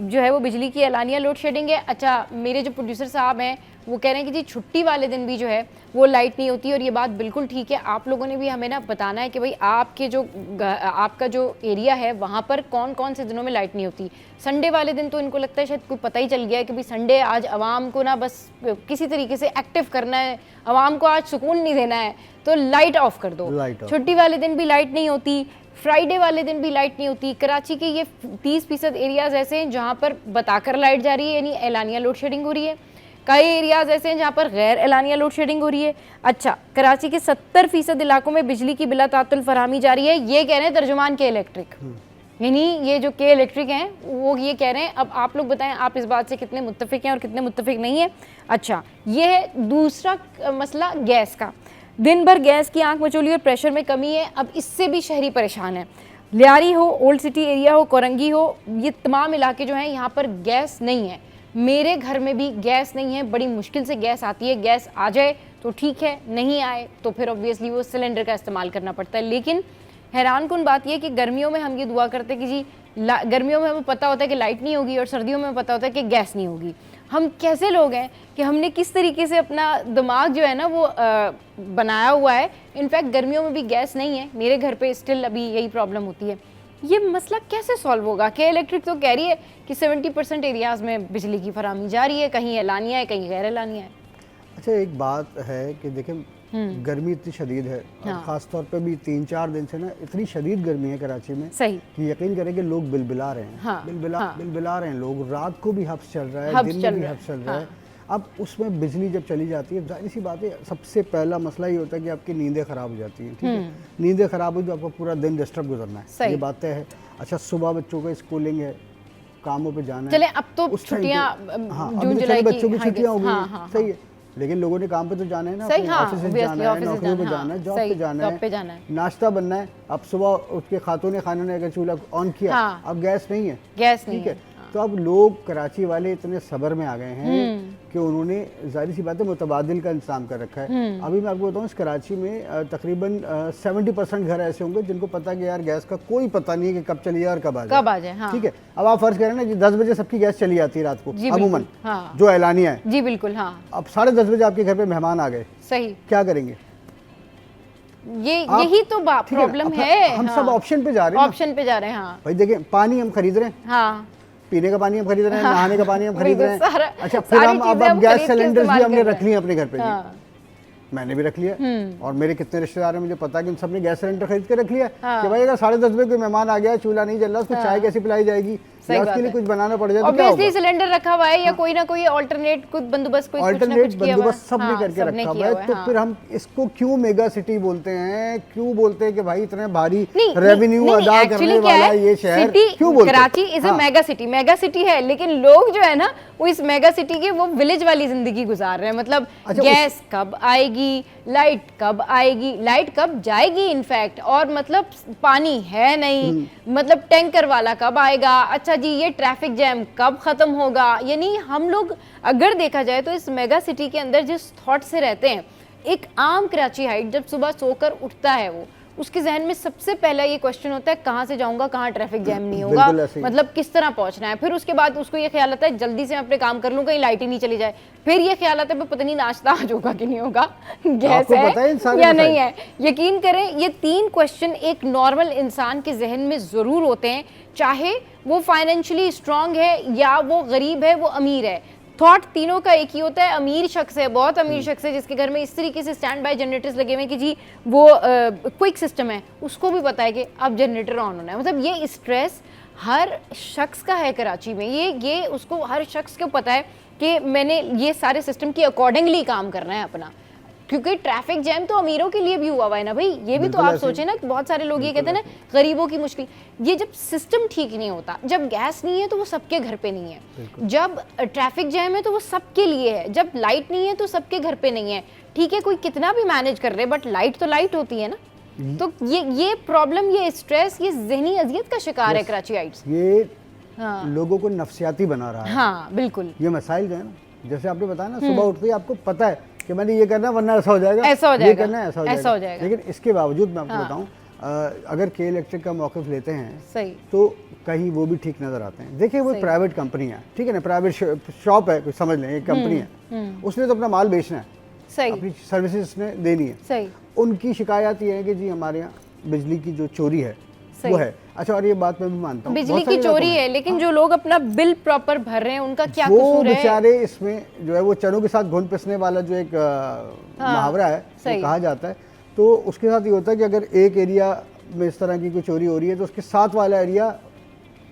जो है वो बिजली की एलानिया लोड शेडिंग है। अच्छा, मेरे जो प्रोड्यूसर साहब हैं वो कह रहे हैं कि जी छुट्टी वाले दिन भी जो है वो लाइट नहीं होती, और ये बात बिल्कुल ठीक है। आप लोगों ने भी हमें ना बताना है कि भाई आपका जो एरिया है वहाँ पर कौन कौन से दिनों में लाइट नहीं होती। संडे वाले दिन तो इनको लगता है शायद कोई पता ही चल गया है कि भाई संडे आज आवाम को ना बस किसी तरीके से एक्टिव करना है, आवाम को आज सुकून नहीं देना है, तो लाइट ऑफ कर दो। छुट्टी वाले दिन भी लाइट नहीं होती, फ्राइडे वाले दिन भी लाइट नहीं होती। कराची के ये 30% एरियाज ऐसे हैं जहाँ पर बताकर लाइट जा रही है, यानी एलानिया लोड शेडिंग हो रही है। कई एरियाज ऐसे हैं जहाँ पर गैर एलानिया लोड शेडिंग हो रही है। अच्छा, कराची के 70% इलाकों में बिजली की बिला तातुल फरहमी जारी है, ये कह रहे हैं तर्जुमान के इलेक्ट्रिक, यानी ये जो के इलेक्ट्रिक हैं वो ये कह रहे हैं। अब आप लोग बताएं आप इस बात से कितने मुत्तफिक हैं और कितने मुत्तफिक नहीं है। अच्छा, ये है दूसरा मसला गैस का। दिन भर गैस की आंख मचोली और प्रेशर में कमी है। अब इससे भी शहरी परेशान है। लियारी हो, ओल्ड सिटी एरिया हो, कोरंगी हो, ये तमाम इलाके जो हैं यहाँ पर गैस नहीं है। मेरे घर में भी गैस नहीं है, बड़ी मुश्किल से गैस आती है। गैस आ जाए तो ठीक है, नहीं आए तो फिर ऑब्वियसली वो सिलेंडर का इस्तेमाल करना पड़ता है। लेकिन
हैरान कुन बात ये कि गर्मियों में हम ये दुआ करते हैं कि जी गर्मियों में हमें पता होता है कि लाइट नहीं होगी और सर्दियों में पता होता है कि गैस नहीं होगी। हम कैसे लोग हैं कि हमने किस तरीके से अपना दिमाग जो है ना वो बनाया हुआ है। इनफैक्ट गर्मियों में भी गैस नहीं है, मेरे घर पे स्टिल अभी यही प्रॉब्लम होती है। ये मसला कैसे सॉल्व होगा? के इलेक्ट्रिक तो कह रही है कि 70% एरियाज़ में बिजली की फराहमी जारी है, कहीं एलानिया है कहीं गैर एलानिया है।
अच्छा, एक बात है कि देखें गर्मी इतनी शदीद है और ख़ास तौर पे भी 3-4 दिन से ना इतनी शदीद गर्मी है कराची में
सही
कि यकीन करें कि लोग बिलबिला रहे हैं। बिलबिला रहे हैं लोग। रात को भी हब्स चल रहा है, दिन में भी हब्स चल रहा है। अब उसमें बिजली जब चली जाती है, जाहिर सी बात है सबसे पहला मसला ये होता है कि आपकी नींदें ख़राब हो जाती हैं। ठीक है, नींदें ख़राब हुई तो आपको पूरा दिन डिस्टर्ब गुजरना है, ये बात है। अच्छा, सुबह बच्चों का स्कूलिंग है, कामों पे जाना है।
चले अब तो छुट्टियां जून जुलाई की
बच्चों की छुट्टियां हो गई, सही है, लेकिन लोगों ने काम पे तो जाना है ना, ऑफिस जाना है, नौकरियों पे जाना है, जॉब पे जाना है, नाश्ता बनना है। अब सुबह उठ के खातून खाने ने अगर चूल्हा ऑन किया, अब गैस नहीं है, ठीक है। तो अब लोग कराची वाले इतने सब्र में आ गए हैं कि उन्होंने जाहिर सी बात है मुतबादिल का इंतजाम कर रखा है। अभी मैं आपको बताऊं, इस कराची में तकरीबन 70% घर ऐसे होंगे जिनको पता है कि यार गैस का कोई पता नहीं है कि कब चली जाए और कब आ जाए। हाँ। ठीक है, अब आप फर्ज करें ना कि 10 बजे सबकी गैस चली जाती है रात को अमूमन, जो ऐलानिया है।
जी बिल्कुल, हाँ।
अब 10:30 बजे आपके घर पे मेहमान आ गए,
सही,
क्या करेंगे?
यही तो प्रॉब्लम है।
हम सब ऑप्शन पे जा रहे हैं,
ऑप्शन पे जा रहे हैं। हाँ
भाई देखें, पानी हम खरीद रहे हैं,
हाँ,
पीने का पानी हम खरीद रहे हैं, नहाने का पानी हम खरीद रहे हैं। अच्छा, फिर हम अब गैस सिलेंडर्स भी हमने रख लिए अपने घर पे। मैंने भी रख लिया और मेरे कितने रिश्तेदार हैं मुझे पता है कि उन सब ने गैस सिलेंडर खरीद के रख लिया कि भाई अगर 10:30 बजे कोई मेहमान आ गया, चूल्हा नहीं जल रहा, उसको चाय कैसे पिलाई जाएगी, या उसके लिए कुछ बनाना पड़ जाए तो क्या होगा?
सिलेंडर रखा हुआ है या कोई ना कोई अल्टरनेट कुछ बंदोबस्त
सब ने करके रखा हुआ है। तो फिर हम इसको क्यों मेगा सिटी बोलते हैं? क्यों बोलते हैं कि भाई इतने भारी रेवेन्यू अदा करने वाला ये शहर क्यों बोलते हैं?
Karachi is a mega city, mega city है, लेकिन लोग जो है ना वो इस मेगा सिटी के वो विलेज वाली जिंदगी गुजार रहे हैं। मतलब गैस कब आएगी, लाइट कब आएगी, लाइट कब जाएगी इनफैक्ट, और मतलब पानी है नहीं, मतलब टैंकर वाला कब आएगा, अच्छा जी ये ट्रैफिक जैम कब खत्म होगा। यानी हम लोग अगर देखा जाए तो इस मेगा सिटी के अंदर जिस थॉट से रहते हैं, एक आम कराची हाइट जब सुबह सोकर उठता है वो उसके जहन में सबसे पहला ये क्वेश्चन होता है कहाँ से जाऊंगा, कहाँ ट्रैफिक जैम नहीं होगा, मतलब किस तरह पहुंचना है। फिर उसके बाद उसको ये ख्याल आता है जल्दी से मैं अपने काम कर लूँ, कहीं लाइट ही नहीं चली जाए। फिर ये ख्याल आता है पता नहीं नाश्ता आज होगा कि नहीं होगा, गैस है या नहीं है। यकीन करें ये 3 क्वेश्चन एक नॉर्मल इंसान के जहन में ज़रूर होते हैं, चाहे वो फाइनेंशियली स्ट्रांग है या वो गरीब है, वो अमीर है। थॉट तीनों का एक ही होता है, अमीर शख्स है, बहुत अमीर शख्स है जिसके घर में इस तरीके से स्टैंड बाय जनरेटर्स लगे हुए कि जी वो क्विक सिस्टम है, उसको भी पता है कि अब जनरेटर ऑन होना है। मतलब ये स्ट्रेस हर शख्स का है कराची में, ये उसको हर शख्स को पता है कि मैंने ये सारे सिस्टम के अकॉर्डिंगली काम करना है अपना, क्योंकि ट्रैफिक जैम तो अमीरों के लिए भी हुआ हुआ है ना भाई। ये भी तो आप सोचें ना, बहुत सारे लोग ये कहते हैं ना गरीबों की मुश्किल। ये जब सिस्टम ठीक नहीं होता, जब गैस नहीं है तो वो सबके घर पे नहीं है, जब ट्रैफिक जैम है तो वो सबके लिए है, जब लाइट नहीं है तो सबके घर पे नहीं है। ठीक है, कोई कितना भी मैनेज कर रहे, बट लाइट तो लाइट होती है ना। तो ये प्रॉब्लम, ये स्ट्रेस, ये ज़हनी अजियत का शिकार है कराचीइट्स।
ये लोगों को नफ्सियाती बना रहा है।
हाँ बिल्कुल, ये
मसाइल जो है ना, जैसे आपने बताया ना, सुबह उठते ही आपको पता है कि मैंने ये करना वरना ऐसा हो जाएगा, ये करना है ऐसा हो जाएगा। लेकिन इसके बावजूद मैं आपको बताऊं, अगर के इलेक्ट्रिक का मौक़िफ़ लेते हैं सही, तो कहीं वो भी ठीक नज़र आते हैं। देखिए वो प्राइवेट कंपनी है, ठीक है ना, प्राइवेट शॉप है, कुछ समझ लें, एक कंपनी है, उसने तो अपना माल बेचना है, सही, अपनी सर्विसेज उसने देनी है, सही। उनकी शिकायत ये है कि जी हमारे यहाँ बिजली की जो चोरी है वो है। अच्छा, और ये बात मैं भी मानता हूँ
बिजली की चोरी है, लेकिन जो लोग अपना बिल प्रॉपर भर रहे हैं उनका क्या कसूर है?
बेचारे इसमें जो है वो चनों के साथ घुन पिसने वाला जो एक मुहावरा है कहा जाता है, तो उसके साथ ये होता है कि अगर एक एरिया में इस तरह की कोई चोरी हो रही है तो उसके साथ वाला एरिया,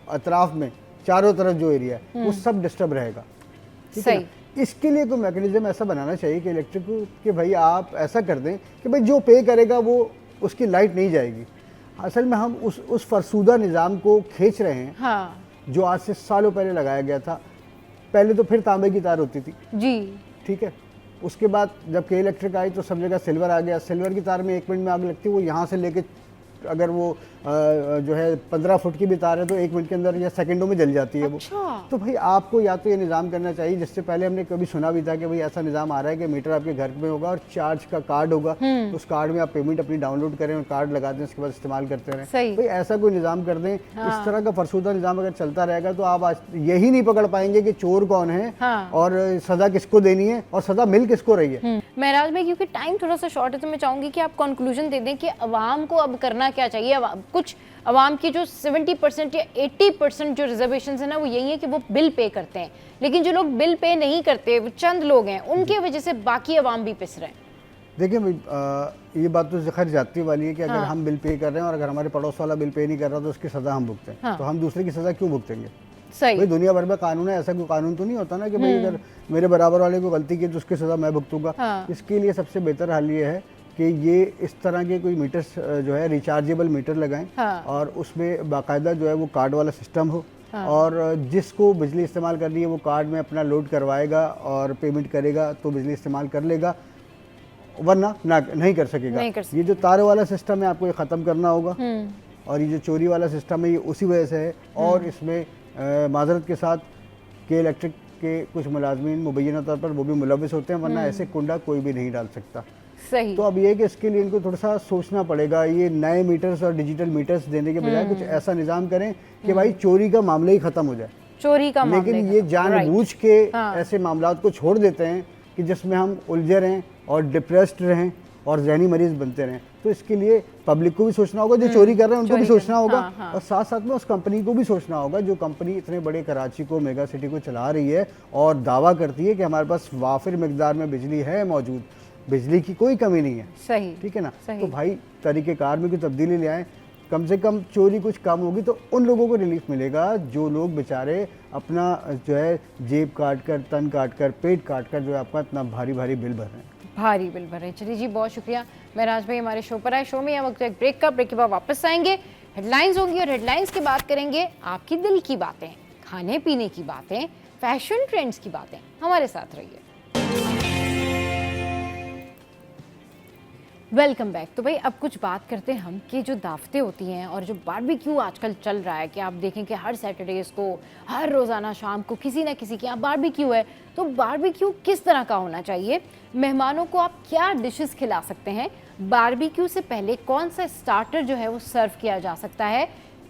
अतराफ में चारों तरफ जो एरिया है वो सब डिस्टर्ब रहेगा। सही, इसके लिए कोई मैकेनिज्म ऐसा बनाना चाहिए कि इलेक्ट्रिक कि भाई आप ऐसा कर दें कि भाई जो पे करेगा वो उसकी लाइट नहीं जाएगी। असल में हम उस फरसूदा निज़ाम को खींच रहे हैं, हाँ, जो आज से सालों पहले लगाया गया था। पहले तो फिर तांबे की तार होती थी जी, ठीक है, उसके बाद जब के इलेक्ट्रिक आई तो सब जगह सिल्वर आ गया। सिल्वर की तार में 1 मिनट में आग लगती है, वो यहाँ से लेके अगर वो जो है 15 फुट की भी तार है तो 1 मिनट के अंदर या सेकंडों में जल जाती है वो।
अच्छा।
तो भाई आपको या तो ये निज़ाम करना चाहिए, जिससे पहले हमने कभी सुना भी था कि भाई ऐसा निज़ाम आ रहा है कि मीटर आपके घर में होगा और चार्ज का कार्ड होगा, तो उस कार्ड में आप पेमेंट अपनी डाउनलोड करें और कार्ड लगा दें, उसके बाद इस्तेमाल करते रहें।
सही।
भाई ऐसा कोई निज़ाम कर दें। इस तरह का फरसूदा निज़ाम अगर चलता रहेगा तो आप आज यही नहीं पकड़ पाएंगे कि चोर कौन है और सज़ा किसको देनी है और सज़ा मिल किसको रही है।
महराज भाई, क्योंकि टाइम थोड़ा सा शॉर्ट है तो मैं चाहूंगी कि आप कंक्लूजन दे दें कि अवाम को अब करना क्या चाहिए। कुछ अवाम की जो 70% या 80% जो रिजर्वेशन है ना, वो यही है कि वो बिल पे करते हैं, लेकिन जो लोग बिल पे नहीं करते, वो चंद लोग हैं, उनके वजह से बाकी अवाम भी पिस रहे हैं।
देखिए भाई, ये बात तो खैर जाती वाली है कि अगर हम बिल पे कर रहे हैं और अगर हमारे पड़ोस वाला बिल पे नहीं कर रहा तो उसकी सज़ा हम भुगतें, तो हम दूसरे की सज़ा क्यों भुगतेंगे?
सही।
भाई दुनिया भर में कानून है, ऐसा कोई कानून तो नहीं होता ना कि भाई अगर मेरे बराबर वाले को गलती की तो उसकी सज़ा मैं भुगतूंगा। इसके लिए सबसे बेहतर हल ये है कि ये इस तरह के कोई मीटर्स जो है रिचार्जेबल मीटर लगाएं और उसमें बाकायदा जो है वो कार्ड वाला सिस्टम हो और जिसको बिजली इस्तेमाल करनी है वो कार्ड में अपना लोड करवाएगा और पेमेंट करेगा तो बिजली इस्तेमाल कर लेगा, वरना नहीं कर सकेगा। ये जो तार वाला सिस्टम है आपको ये ख़त्म करना होगा और ये जो चोरी वाला सिस्टम है ये उसी वजह से है। और इसमें माजरत के साथ कि इलेक्ट्रिक के कुछ मुलाजमीन मुबैना तौर पर वो भी मुलविस होते हैं, वरना ऐसे कुंडा कोई भी नहीं डाल सकता।
सही।
तो अब ये कि इसके लिए इनको थोड़ा सा सोचना पड़ेगा, ये नए मीटर्स और डिजिटल मीटर्स देने के बजाय कुछ ऐसा निज़ाम करें कि भाई चोरी का मामला ही ख़त्म हो जाए।
चोरी का
लेकिन ये जानबूझ के ऐसे मामला को छोड़ देते हैं कि जिसमें हम उलझे रहें और डिप्रेस्ड रहें और जहनी मरीज बनते रहें। तो इसके लिए पब्लिक को भी सोचना होगा, जो चोरी कर रहे हैं उनको भी सोचना होगा और साथ साथ में उस कंपनी को भी सोचना होगा जो कंपनी इतने बड़े कराची को, मेगा सिटी को चला रही है और दावा करती है कि हमारे पास वाफिर मिकदार में बिजली है मौजूद, बिजली की कोई कमी नहीं है।
सही।
ठीक है ना? तो भाई तरीक़ेकार में कोई तब्दीली ले आए, कम से कम चोरी कुछ कम होगी तो उन लोगों को रिलीफ मिलेगा जो लोग बेचारे अपना जो है जेब काट कर, तन काट कर, पेट काट कर जो है आपका इतना भारी भारी बिल भर रहे हैं।
भारी बिल भर रहे हैं। चलिए जी, बहुत शुक्रिया महराज भाई हमारे शो पर आए। शो में हम वक्त एक ब्रेक का, ब्रेक के बाद वापस आएंगे, हेडलाइंस होंगी और हेडलाइंस के बाद करेंगे आपकी दिल की बातें, खाने पीने की बातें, फैशन ट्रेंड्स की बातें। हमारे साथ रहिए। Welcome back. तो भाई अब कुछ बात करते हैं हम कि जो दावतें होती हैं और जो बारबेक्यू आजकल चल रहा है कि आप देखें कि हर सैटरडेज़ को, हर रोज़ाना शाम को किसी ना किसी के यहाँ बारबेक्यू है। तो बारबेक्यू किस तरह का होना चाहिए, मेहमानों को आप क्या डिशेस खिला सकते हैं, बारबेक्यू से पहले कौन सा स्टार्टर जो है वो सर्व किया जा सकता है,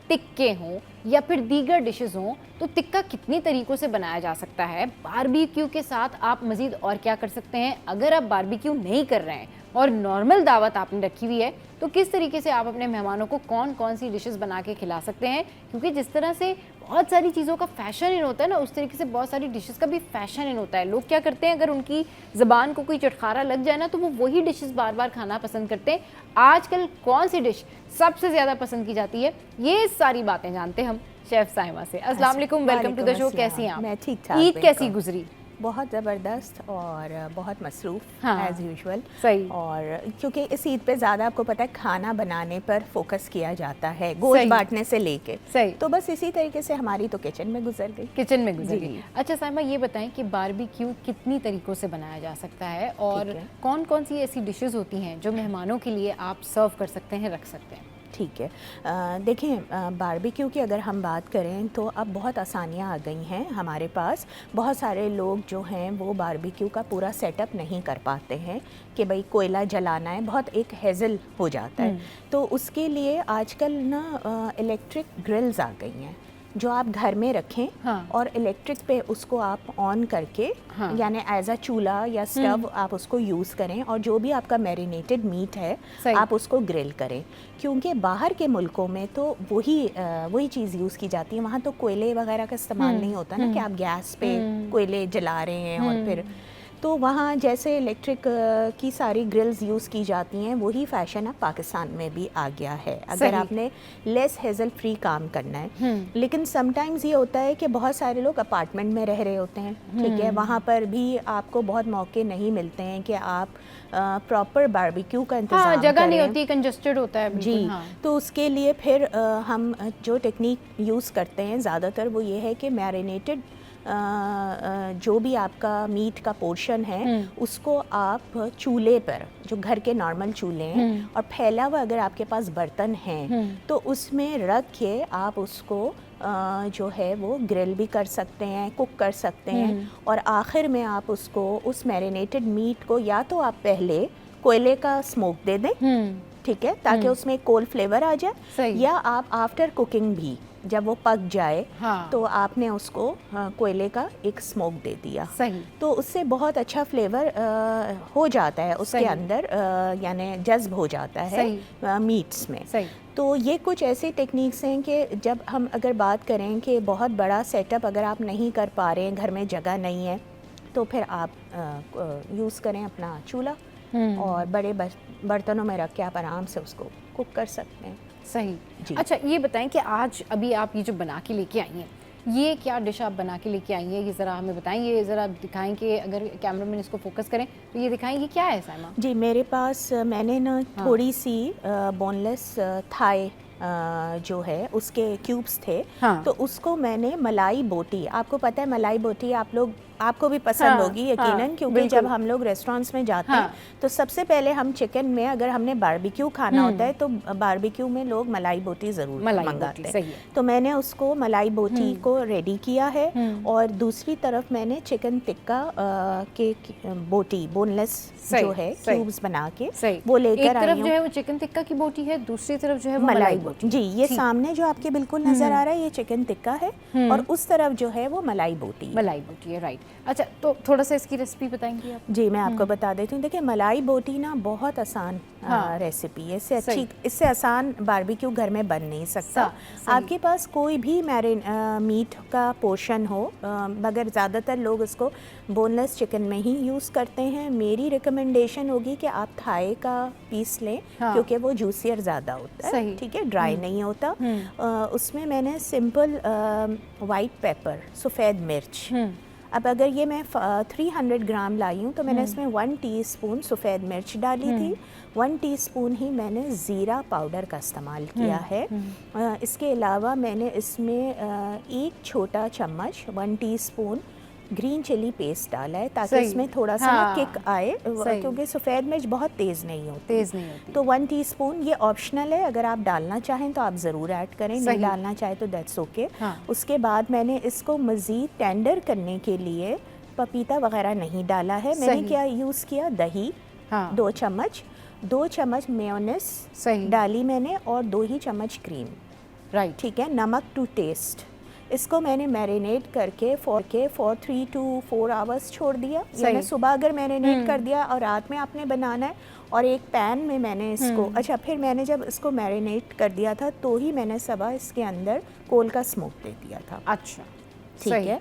टिक्के हों या फिर दीगर डिशेस हों, तो टिक्का कितनी तरीक़ों से बनाया जा सकता है, बारबेक्यू के साथ आप मज़ीद और क्या कर सकते हैं, अगर आप बारबेक्यू नहीं कर रहे हैं और नॉर्मल दावत आपने रखी हुई है तो किस तरीके से आप अपने मेहमानों को कौन कौन सी डिशेस बना के खिला सकते हैं। क्योंकि जिस तरह से बहुत सारी चीज़ों का फैशन इन होता है ना, उस तरीके से बहुत सारी डिशेस का भी फैशन इन होता है। लोग क्या करते हैं, अगर उनकी ज़बान को कोई चटखारा लग जाए ना तो वो वही डिशेस बार बार खाना पसंद करते हैं। आजकल कौन सी डिश सबसे ज़्यादा पसंद की जाती है, ये सारी बातें जानते हैं हम शेफ़ साइमा से। अस्सलाम वालेकुम, वेलकम टू द शो। कैसी हैं आप?
मैं ठीक ठाक।
ईद कैसी गुजरी?
बहुत ज़बरदस्त और बहुत मसरूफ़ एज़ यूजुअल।
सही।
और क्योंकि इस ईद पे ज़्यादा आपको पता है खाना बनाने पर फोकस किया जाता है, गोश्त बांटने से लेके।
सही।
तो बस इसी तरीके से हमारी तो किचन में गुजर गई।
किचन में गुजर गई। अच्छा साइमा, ये बताएं कि बारबेक्यू कितनी तरीक़ों से बनाया जा सकता है और कौन कौन सी ऐसी डिशेस होती हैं जो मेहमानों के लिए आप सर्व कर सकते हैं, रख सकते हैं?
ठीक है, देखें बारबेक्यू की अगर हम बात करें तो अब बहुत आसानियाँ आ गई हैं हमारे पास। बहुत सारे लोग जो हैं वो बारबेक्यू का पूरा सेटअप नहीं कर पाते हैं कि भाई कोयला जलाना है, बहुत एक हेज़ल हो जाता है। तो उसके लिए आजकल ना इलेक्ट्रिक ग्रिल्स आ गई हैं जो आप घर में रखें और इलेक्ट्रिक पे उसको आप ऑन करके यानी एज अ चूल्हा या स्टव आप उसको यूज़ करें और जो भी आपका मैरिनेटेड मीट है आप उसको ग्रिल करें। क्योंकि बाहर के मुल्कों में तो वही चीज़ यूज़ की जाती है, वहाँ तो कोयले वगैरह का इस्तेमाल नहीं होता ना कि आप गैस पे कोयले जला रहे हैं और फिर तो वहाँ जैसे इलेक्ट्रिक की सारी ग्रिल्स यूज़ की जाती हैं, वही फैशन अब पाकिस्तान में भी आ गया है अगर आपने लेस हेज़ल फ्री काम करना है। लेकिन समटाइम्स ये होता है कि बहुत सारे लोग अपार्टमेंट में रह रहे होते हैं, ठीक है, वहाँ पर भी आपको बहुत मौके नहीं मिलते हैं कि आप प्रॉपर बारबेक्यू का इंतज़ाम
जगह नहीं होती, कंजस्टेड होता है
जी। तो उसके लिए फिर हम जो टेक्निक यूज़ करते हैं ज़्यादातर वो ये है कि मैरिनेटेड जो भी आपका मीट का पोर्शन है उसको आप चूल्हे पर, जो घर के नॉर्मल चूल्हे हैं, और फैला हुआ अगर आपके पास बर्तन है तो उसमें रख के आप उसको जो है वो ग्रिल भी कर सकते हैं, कुक कर सकते हैं, और आखिर में आप उसको, उस मैरिनेटेड मीट को या तो आप पहले कोयले का स्मोक दे दें, ठीक है, ताकि उसमें कोल फ्लेवर आ जाए, या आप आफ्टर कुकिंग भी जब वो पक जाए तो आपने उसको कोयले का एक स्मोक दे दिया, तो उससे बहुत अच्छा फ्लेवर हो जाता है उसके अंदर, यानी जज्ब हो जाता है मीट्स में। तो ये कुछ ऐसे टेक्निक्स हैं कि जब हम अगर बात करें कि बहुत बड़ा सेटअप अगर आप नहीं कर पा रहे हैं, घर में जगह नहीं है, तो फिर आप यूज़ करें अपना चूल्हा, और बड़े बर्तनों में रख के आप आराम से उसको कुक कर सकते हैं।
सही। अच्छा, ये बताएं कि आज अभी आप ये जो बना के लेके आई हैं, ये क्या डिश आप बना के लेके आई हैं, ये ज़रा हमें बताएं, ये ज़रा दिखाएं कि अगर कैमरामैन इसको फोकस करें तो ये दिखाएं, ये क्या है साइमा?
जी, मेरे पास मैंने ना थोड़ी सी बोनलेस थाई जो है उसके क्यूब्स थे, तो उसको मैंने मलाई बोटी, आपको पता है मलाई बोटी आपको भी पसंद होगी यकीनन, क्योंकि जब हम लोग रेस्टोरेंट्स में जाते हैं तो सबसे पहले हम चिकन में अगर हमने बारबेक्यू खाना होता है तो बारबेक्यू में लोग मलाई बोटी ज़रूर मंगाते हैं। तो मैंने उसको मलाई बोटी को रेडी किया है, और दूसरी तरफ मैंने चिकन टिक्का के बोटी बोनलेस जो है क्यूब्स बना के वो लेकर आई हूं।
एक तरफ जो है वो चिकन टिक्का की बोटी है, दूसरी तरफ जो है वो मलाई बोटी।
जी, ये सामने जो आपके बिल्कुल नजर आ रहा है ये चिकन टिक्का है, और उस तरफ जो है वो मलाई बोटी
है, राइट। अच्छा, तो थोड़ा सा इसकी रेसिपी बताएंगी आप?
जी, मैं आपको बता देती हूँ। देखिए, मलाई बोटी ना बहुत आसान रेसिपी है, इससे आसान बारबेक्यू घर में बन नहीं सकता। आपके पास कोई भी मीट का पोर्शन हो, मगर ज़्यादातर लोग इसको बोनलेस चिकन में ही यूज़ करते हैं। मेरी रिकमेंडेशन होगी कि आप थाई का पीस लें, क्योंकि वो जूसियर ज़्यादा होता है, ठीक है, ड्राई नहीं होता। उसमें मैंने सिंपल वाइट पेपर, सफ़ेद मिर्च, अब अगर ये मैं 300 ग्राम लाई हूँ तो मैंने इसमें 1 टीस्पून सफ़ेद मिर्च डाली थी, 1 टीस्पून ही मैंने ज़ीरा पाउडर का इस्तेमाल किया है। इसके अलावा मैंने इसमें 1 छोटा चम्मच 1 टीस्पून ग्रीन चिली पेस्ट डाला है, ताकि इसमें थोड़ा सा किक आए, क्योंकि सफ़ेद मिर्च बहुत तेज़ नहीं होती। तो 1 टीस्पून, ये ऑप्शनल है, अगर आप डालना चाहें तो आप ज़रूर ऐड करें, नहीं डालना चाहें तो दैट्स ओके। उसके बाद मैंने इसको मज़ीद टेंडर करने के लिए पपीता वगैरह नहीं डाला है। मैंने क्या यूज़ किया, दही 2 चम्मच, 2 चम्मच मेयोनेज़ डाली मैंने, और 2 ही चम्मच क्रीम, राइट, ठीक है, नमक टू टेस्ट। इसको मैंने मैरिनेट करके फॉर 3 to 4 आवर्स छोड़ दिया। यानी सुबह अगर मैरिनेट कर दिया और रात में आपने बनाना है, और एक पैन में मैंने इसको, अच्छा, फिर मैंने जब इसको मैरिनेट कर दिया था तो ही मैंने सुबह इसके अंदर कोल का स्मोक दे दिया था।
अच्छा,
ठीक है।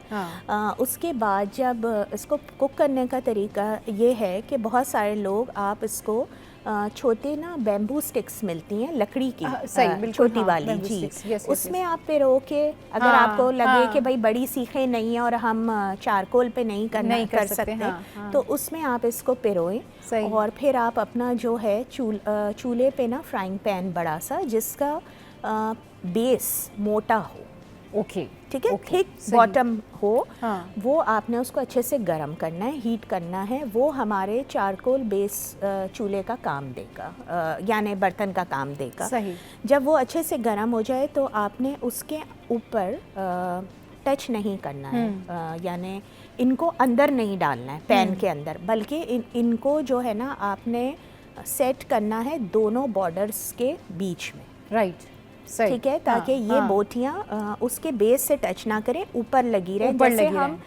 उसके बाद जब इसको कुक करने का तरीका ये है कि बहुत सारे लोग आप इसको छोटे ना बैम्बू स्टिक्स मिलती हैं लकड़ी की, छोटी वाली, जी, उसमें आप पिरो के, अगर आपको लगे कि भाई बड़ी सीखें नहीं है और हम चारकोल पे नहीं कर सकते, तो उसमें आप इसको पिरोएं, और फिर आप अपना जो है चूल्हे पे ना फ्राइंग पैन बड़ा सा, जिसका बेस मोटा हो,
ओके,
ठीक है, थिक बॉटम हो, वो आपने उसको अच्छे से गर्म करना है, हीट करना है। वो हमारे चारकोल बेस चूल्हे का काम देगा, यानी बर्तन का काम देगा।
सही। जब
वो अच्छे से गर्म हो जाए तो आपने उसके ऊपर टच नहीं करना है, यानी इनको अंदर नहीं डालना है पैन के अंदर, बल्कि इनको जो है ना आपने सेट करना है दोनों बॉर्डर्स के बीच में,
राइट,
ठीक है, ताकि ये बोटियाँ उसके बेस से टच ना करें, ऊपर लगी रहे, जैसे हम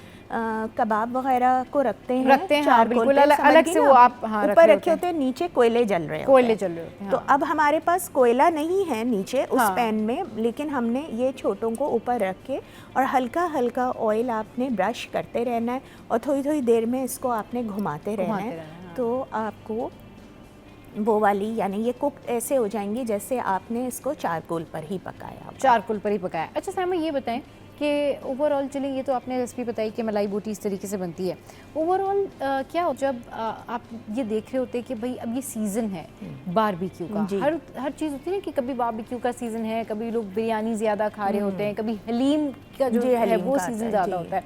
कबाब वगैरह को रखते हैं,
बिल्कुल अलग से वो आप
ऊपर रखे होते हैं, नीचे कोयले जल रहे होते हैं। तो अब हमारे पास कोयला नहीं है नीचे उस पैन में, लेकिन हमने ये छोटों को ऊपर रख के, और हल्का हल्का ऑयल आपने ब्रश करते रहना है, और थोड़ी थोड़ी देर में इसको आपने घुमाते रहना है, तो आपको वो वाली, यानी ये कुक ऐसे हो जाएंगी जैसे आपने इसको चारकोल पर ही पकाया।
अच्छा साइमा, ये बताएं कि ओवरऑल, चलिए ये तो आपने रेसिपी बताई कि मलाई बोटी इस तरीके से बनती है, ओवरऑल क्या हो जब आप ये देख रहे होते कि भाई अब ये सीज़न है बारबेक्यू का, हर चीज़ होती है ना कि कभी बारबेक्यू का सीज़न है, कभी लोग बिरयानी ज़्यादा खा रहे होते हैं, कभी हलीम का जो है वो सीज़न ज़्यादा होता है,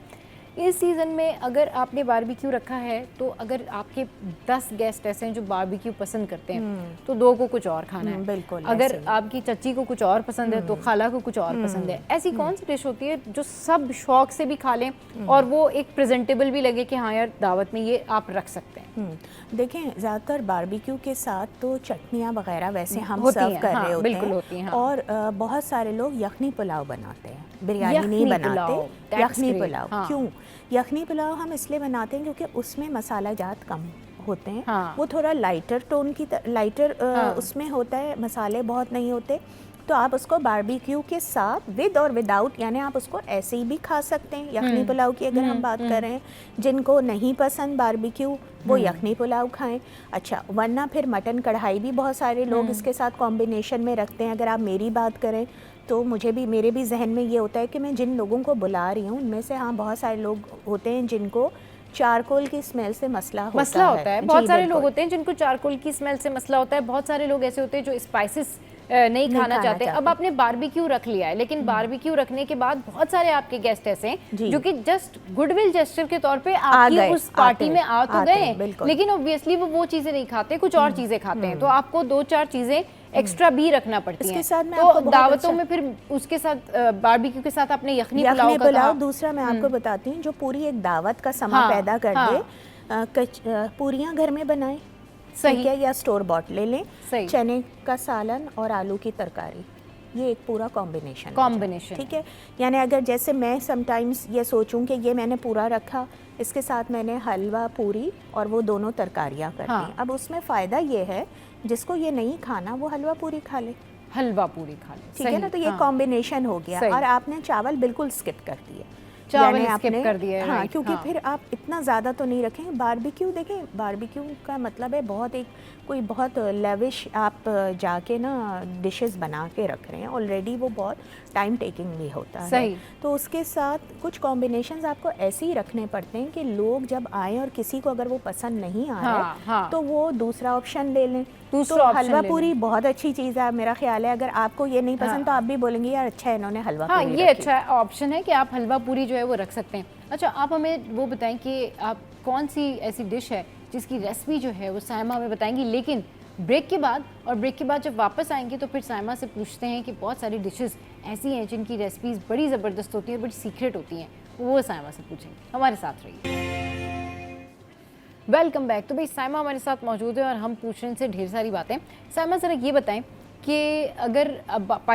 इस सीज़न में अगर आपने बारबेक्यू रखा है तो अगर आपके 10 गेस्ट ऐसे हैं जो बारबेक्यू पसंद करते हैं तो 2 को कुछ और खाना है,
बिल्कुल
अगर आपकी चच्ची को कुछ और पसंद है तो खाला को कुछ और पसंद है। ऐसी कौन सी डिश होती है जो सब शौक से भी खा लें और वो एक प्रेजेंटेबल भी लगे कि हाँ यार दावत में ये आप रख सकते हैं?
देखें, ज़्यादातर बारबेक्यू के साथ तो चटनियाँ वगैरह वैसे हम
होती
सर्व
हैं,
कर
हाँ,
रहे होते
बिल्कुल
हैं,
होती हैं, हाँ।
और बहुत सारे लोग यखनी पुलाव बनाते हैं, बिरयानी
यखनी
नहीं
पुलाव,
बनाते।
that's
यखनी
great,
पुलाव
हाँ।
क्यों? यखनी पुलाव हम इसलिए बनाते हैं क्योंकि उसमें मसाला जात कम होते हैं,
हाँ।
वो थोड़ा लाइटर टोन की लाइटर
हाँ।
उसमें होता है, मसाले बहुत नहीं होते, तो आप उसको बारबेक्यू के साथ विद और विदाउट, यानी आप उसको ऐसे ही भी खा सकते हैं। यखनी पुलाव की अगर हम बात कर रहे हैं, जिनको नहीं पसंद बारबेक्यू वो यखनी पुलाव खाएं। अच्छा, वरना फिर मटन कढ़ाई भी बहुत सारे लोग इसके साथ कॉम्बिनेशन में रखते हैं। अगर आप मेरी बात करें तो मेरे भी जहन में ये होता है कि मैं जिन लोगों को बुला रही हूँ उनमें से हाँ बहुत सारे लोग होते हैं जिनको चारकोल की स्मेल से मसला होता है।
बहुत
जी,
सारे
बिल्कुल।
लोग होते हैं जिनको चारकोल की स्मेल से मसला होता है। बहुत सारे लोग ऐसे होते हैं जो स्पाइसेस नहीं खाना चाहते। अब आपने बारबेक्यू रख लिया है, लेकिन बारबेक्यू रखने के बाद बहुत सारे आपके गेस्ट ऐसे हैं जो कि जस्ट गुडविल जेस्चर के तौर पे आपकी उस पार्टी में आ तो गए, लेकिन ऑब्वियसली वो चीजें नहीं खाते, कुछ और चीजें खाते हैं, तो आपको 2-4 चीजें एक्स्ट्रा भी रखना पड़ती हैं।
साथ में
तो दावतों में फिर उसके साथ बारबेक्यू के साथ आपने यखनी पुलाव
दूसरा मैं आपको बताती हूँ जो पूरी एक दावत का समा पैदा कर दे। पूरियाँ घर में बनाएं,
सही
है, या स्टोर बॉट ले लें,
सही।
चने का सालन और आलू की तरकारी, ये एक पूरा कॉम्बिनेशन, ठीक है। यानी अगर जैसे मैं समटाइम्स ये सोचूं कि ये मैंने पूरा रखा, इसके साथ मैंने हलवा पूरी और वो दोनों तरकारियाँ कर दी। अब उसमें फ़ायदा ये है जिसको ये नहीं खाना वो हलवा पूरी खा ले, ठीक है ना। तो ये कॉम्बिनेशन हो गया। और आपने चावल बिल्कुल स्किप कर दिए,
चावल स्किप कर दिए,
हाँ, क्योंकि फिर आप इतना ज़्यादा तो नहीं रखेंगे। बारबेक्यू देखें, बारबेक्यू का मतलब है कोई बहुत लेविश आप जाके ना डिशेस बना के रख रहे हैं, ऑलरेडी वो बहुत टाइम टेकिंग भी होता है।
सही।
तो उसके साथ कुछ कॉम्बिनेशंस आपको ऐसे ही रखने पड़ते हैं कि लोग जब आए और किसी को अगर वो पसंद नहीं आ रहा है तो वो दूसरा ऑप्शन ले लें। तो हलवा पूरी बहुत अच्छी चीज़ है, मेरा ख्याल है। अगर आपको ये नहीं पसंद तो आप भी बोलेंगे यार अच्छा है इन्होंने हलवा पूरी
ये अच्छा ऑप्शन है कि आप हलवा पूरी जो है वो रख सकते हैं। अच्छा, आप हमें वो बताएं कि आप कौन सी ऐसी डिश है जिसकी रेसिपी जो है वो साइमा हमें बताएंगी, लेकिन ब्रेक के बाद जब वापस आएंगे तो फिर साइमा से पूछते हैं कि बहुत सारी डिशेस ऐसी हैं जिनकी रेसिपीज़ बड़ी ज़बरदस्त होती हैं, बड़ी सीक्रेट होती हैं, वो साइमा से पूछेंगे। हमारे साथ रहिए। Welcome back. तो भाई साइमा हमारे साथ मौजूद है और हम पूछ रहे हैं इनसे ढेर सारी बातें। साइमा ज़रा ये बताएं कि अगर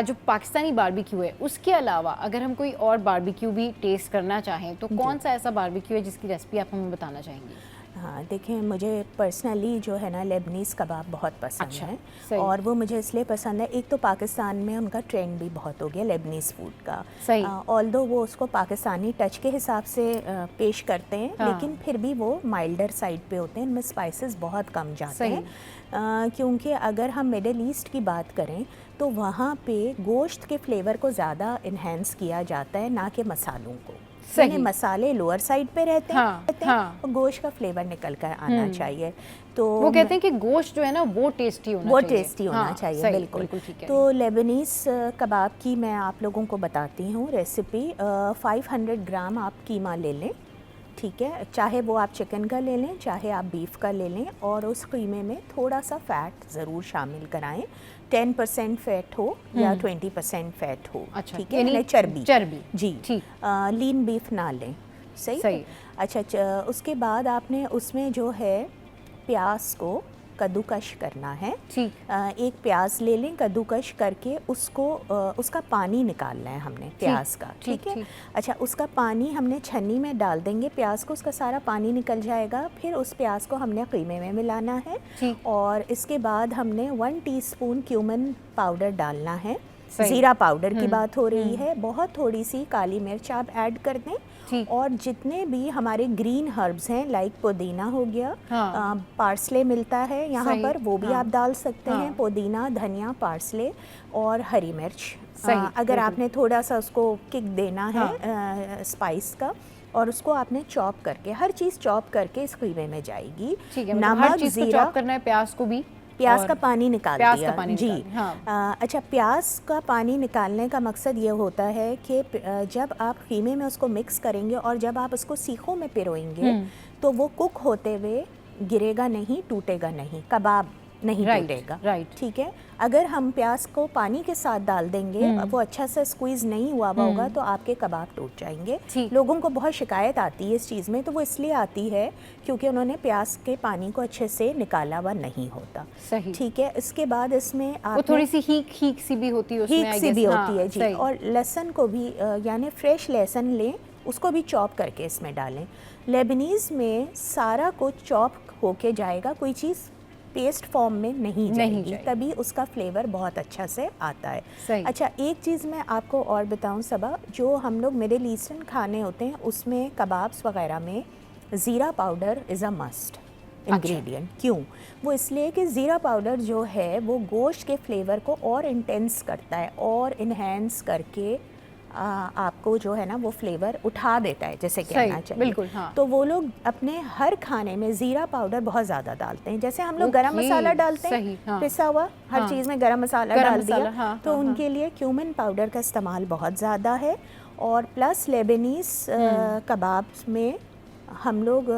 जो पाकिस्तानी बारबेक्यू है उसके अलावा अगर हम कोई और बारबेक्यू भी टेस्ट करना चाहें तो कौन सा ऐसा बारबेक्यू है जिसकी रेसिपी आप हमें बताना चाहेंगी?
हाँ, देखें, मुझे पर्सनली जो है ना लेबनीज़ कबाब बहुत पसंद है। और वो मुझे इसलिए पसंद है, एक तो पाकिस्तान में उनका ट्रेंड भी बहुत हो गया लेबनीज़ फूड का, ऑल्दो वो उसको पाकिस्तानी टच के हिसाब से पेश करते हैं, लेकिन फिर भी वो माइल्डर साइड पे होते हैं, इनमें स्पाइसेस बहुत कम जाते हैं। क्योंकि अगर हम मिडिल ईस्ट की बात करें तो वहाँ पे गोश्त के फ्लेवर को ज़्यादा इन्हेंस किया जाता है, ना कि मसालों को। यानी मसाले लोअर साइड पे रहते हैं और गोश्त का फ्लेवर निकल कर आना चाहिए। तो
वो कहते हैं कि गोश्त जो है ना वो टेस्टी होना चाहिए।
बिल्कुल। तो लेबनीज़ कबाब की मैं आप लोगों को बताती हूँ रेसिपी। 500 ग्राम आप कीमा ले लें, ठीक है, चाहे वो आप चिकन का ले लें चाहे आप बीफ का ले लें, और उस कीमे में थोड़ा सा फ़ैट ज़रूर शामिल कराएं। 10% फैट हो या 20% फैट हो, ठीक है, चर्बी जी, लीन बीफ ना लें, सही। अच्छा, उसके बाद आपने उसमें जो है प्याज को कद्दूकश करना है। एक प्याज ले लें, कद्दूकश करके उसको उसका पानी निकालना है हमने प्याज का, ठीक है। अच्छा, उसका पानी हमने छन्नी में डाल देंगे प्याज को, उसका सारा पानी निकल जाएगा। फिर उस प्याज को हमने कीमे में मिलाना है और इसके बाद हमने 1 टीस्पून क्यूमिन पाउडर डालना है। ज़ीरा पाउडर की बात हो रही है, बहुत थोड़ी सी काली मिर्च आप ऐड कर दें, और जितने भी हमारे ग्रीन हर्ब्स हैं लाइक पुदीना हो गया, पार्सले मिलता है यहाँ पर, वो भी आप डाल सकते हैं, पुदीना, धनिया, पार्सले और हरी मिर्च। अगर आपने थोड़ा सा उसको किक देना है स्पाइस का, और उसको आपने चॉप करके, हर चीज़ चॉप करके इस कीमे में जाएगी।
नमक, जीरा करना है, प्याज को भी
प्याज का पानी निकाल
प्याज
दिया
का पानी
जी।
निकाल, हाँ।
अच्छा, प्याज का पानी निकालने का मकसद ये होता है कि जब आप कीमे में उसको मिक्स करेंगे और जब आप उसको सीखों में पिरोएंगे तो वो कुक होते हुए गिरेगा नहीं, टूटेगा नहीं, कबाब नहीं टूटेगा।
राइट।
ठीक है, अगर हम प्याज को पानी के साथ डाल देंगे, वो अच्छा से स्क्वीज नहीं हुआ होगा तो आपके कबाब टूट जाएंगे। लोगों को बहुत शिकायत आती है इस चीज़ में, तो वो इसलिए आती है क्योंकि उन्होंने प्याज के पानी को अच्छे से निकाला हुआ नहीं होता।
सही।
ठीक है, इसके बाद इसमें
वो थोड़ी सी हीक सी भी होती है उसमें,
हीक सी भी होती है जी। और लहसुन को भी यानी फ्रेश लहसुन लें, उसको भी चॉप करके इसमें डालें। लेबनीज़ में सारा कुछ चॉप होके जाएगा, कोई चीज़ पेस्ट फॉर्म में नहीं जाएगी, तभी उसका फ्लेवर बहुत अच्छा से आता है।
सही।
अच्छा, एक चीज़ मैं आपको और बताऊं सबा, जो हम लोग मिडिल ईस्टर्न खाने होते हैं उसमें कबाब्स वगैरह में ज़ीरा powder is a must ingredient. क्यों? वो इसलिए कि ज़ीरा पाउडर जो है वो गोश्त के फ्लेवर को और इंटेंस करता है और इन्हेंस करके आपको जो है ना वो फ्लेवर उठा देता है, जैसे कहना चाहिए।
बिल्कुल, हाँ।
तो वो लोग अपने हर खाने में ज़ीरा पाउडर बहुत ज़्यादा डालते हैं, जैसे हम लोग गरम मसाला डालते हैं,
हाँ।
पिसा हुआ हर चीज़ में गरम मसाला डाल दिया, तो उनके लिए क्यूमिन पाउडर का इस्तेमाल बहुत ज़्यादा है। और प्लस लेबनीज़ कबाब्स में हम लोग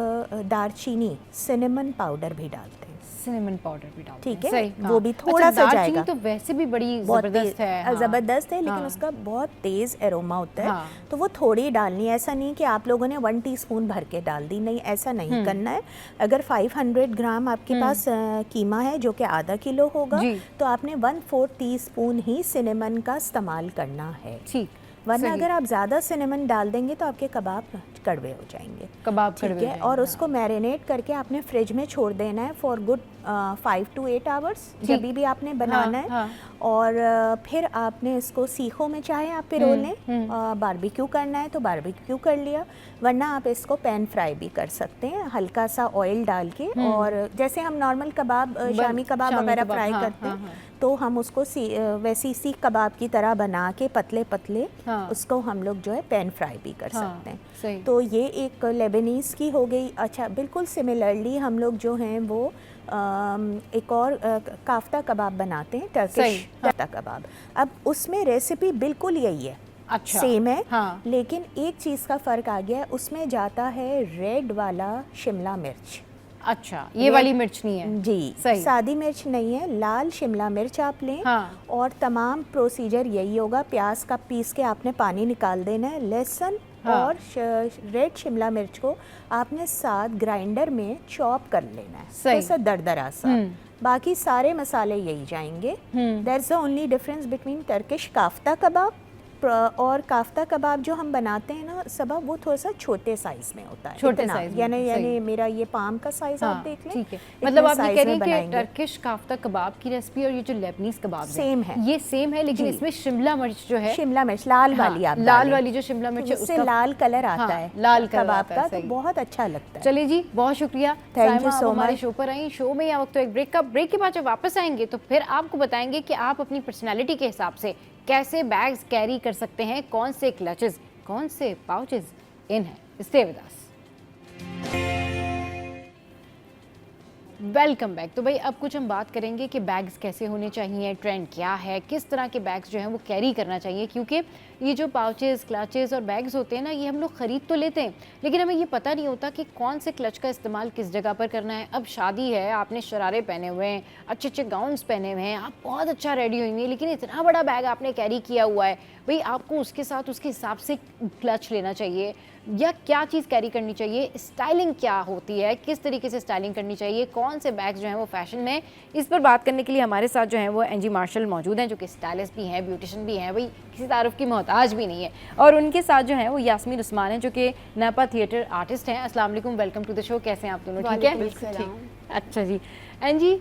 दालचीनी, सिनेमन पाउडर भी डालते हैं।
सिनेमन पाउडर भी डालते हैं,
ठीक है,
सही,
वो भी थोड़ा सा जाएगा।
तो वैसे भी बड़ी ज़बरदस्त है,
ज़बरदस्त है, लेकिन उसका बहुत तेज़ एरोमा होता है, तो वो थोड़ी डालनी है। ऐसा नहीं कि आप लोगों ने 1 टीस्पून भर के डाल दी, नहीं, ऐसा नहीं करना है। अगर 500 ग्राम आपके पास कीमा है जो कि आधा किलो होगा, तो आपने 1/4 टीस्पून ही सिनेमन का इस्तेमाल करना है।
ठीक,
वरना अगर आप ज़्यादा सिनेमन डाल देंगे तो आपके कबाब कड़वे हो जाएंगे।
कबाब कड़वे हो
जाएंगे। और उसको मैरिनेट करके आपने फ्रिज में छोड़ देना है फॉर गुड 5 to 8 आवर्स, जब भी आपने बनाना है। और फिर आपने इसको सीखों में चाहे आप पिरो लें, बारबेक्यू करना है तो बारबेक्यू कर लिया, वरना आप इसको पैन फ्राई भी कर सकते हैं हल्का सा ऑयल डाल के। और जैसे हम नॉर्मल कबाब, शामी कबाब वगैरह फ्राई करते हैं, तो हम उसको वैसी सीख कबाब की तरह बना के पतले पतले उसको हम लोग जो है पैन फ्राई भी कर सकते हैं। तो ये एक लेबनीज़ की हो गई। अच्छा, बिल्कुल सिमिलरली हम लोग जो हैं वो एक और काफ्ता कबाब बनाते हैं, टर्किश काफ्ता कबाब। अब उसमें रेसिपी बिल्कुल यही है,
अच्छा,
सेम है, लेकिन एक चीज़ का फ़र्क आ गया है, उसमें जाता है रेड वाला शिमला मिर्च।
अच्छा, ये वाली मिर्च नहीं है
जी, सादी मिर्च नहीं है, लाल शिमला मिर्च आप लें। और तमाम प्रोसीजर यही होगा, प्याज का पीस के आपने पानी निकाल देना है, लहसुन और रेड शिमला मिर्च को आपने साथ ग्राइंडर में चॉप कर लेना है, जैसा दरदरा सा। बाकी सारे मसाले यही जाएंगे। That is the only difference between Turkish kofta kebab और काफ्ता कबाब जो हम बनाते हैं ना सबा, वो थोड़ा सा छोटे साइज में होता है,
छोटे साइज,
यानी मेरा ये पाम का साइज आप देख लें।
ठीक है, मतलब आप ये कह रही हैं कि टर्किश काफ्ता कबाब की रेसिपी और ये जो लेबनीज कबाब
सेम है,
ये सेम है, लेकिन इसमें शिमला मिर्च जो है,
शिमला मिर्च लाल वाली, आप
लाल वाली जो शिमला मिर्च है
उससे लाल कलर आता है,
लाल
कबाब का, तो बहुत अच्छा लगता है।
चलिए जी, बहुत शुक्रिया,
थैंक यू सो मच।
हमारे शो पर आई। शो में या वक्त तो एक ब्रेक का, ब्रेक के बाद जब वापस आएंगे तो फिर आपको बताएंगे कि आप अपनी पर्सनैलिटी के हिसाब से कैसे बैग्स कैरी कर सकते हैं, कौन से क्लचेस, कौन से पाउचेस इन है। Stay with us. Welcome back. तो भाई अब कुछ हम बात करेंगे कि बैग्स कैसे होने चाहिए, ट्रेंड क्या है, किस तरह के बैग्स जो हैं वो कैरी करना चाहिए, क्योंकि ये जो पाउचेस, क्लचेस और बैग्स होते हैं ना, ये हम लोग ख़रीद तो लेते हैं, लेकिन हमें ये पता नहीं होता कि कौन से क्लच का इस्तेमाल किस जगह पर करना है। अब शादी है, आपने शरारे पहने हुए हैं, अच्छे अच्छे गाउन्स पहने हुए हैं, आप बहुत अच्छा रेडी होंगे, लेकिन इतना बड़ा बैग आपने कैरी किया हुआ है, भाई आपको उसके साथ उसके हिसाब से क्लच लेना चाहिए या क्या चीज़ कैरी करनी चाहिए, स्टाइलिंग क्या होती है, किस तरीके से स्टाइलिंग करनी चाहिए, कौन से बैग्स जो हैं वो फैशन में। इस पर बात करने के लिए हमारे साथ जो हैं वो एनजी मार्शल मौजूद हैं, जो कि स्टाइलिस्ट भी हैं, ब्यूटिशियन भी हैं, भाई किसी तारुफ की मोहताज भी नहीं है। और उनके साथ जो हैं वो यास्मीन उस्मान हैं, जो कि नापा थिएटर आर्टिस्ट हैं। अस्सलाम वालेकुम, वेलकम टू द शो। कैसे हैं आप दोनों? ठीक है, अच्छा जी। एनजी,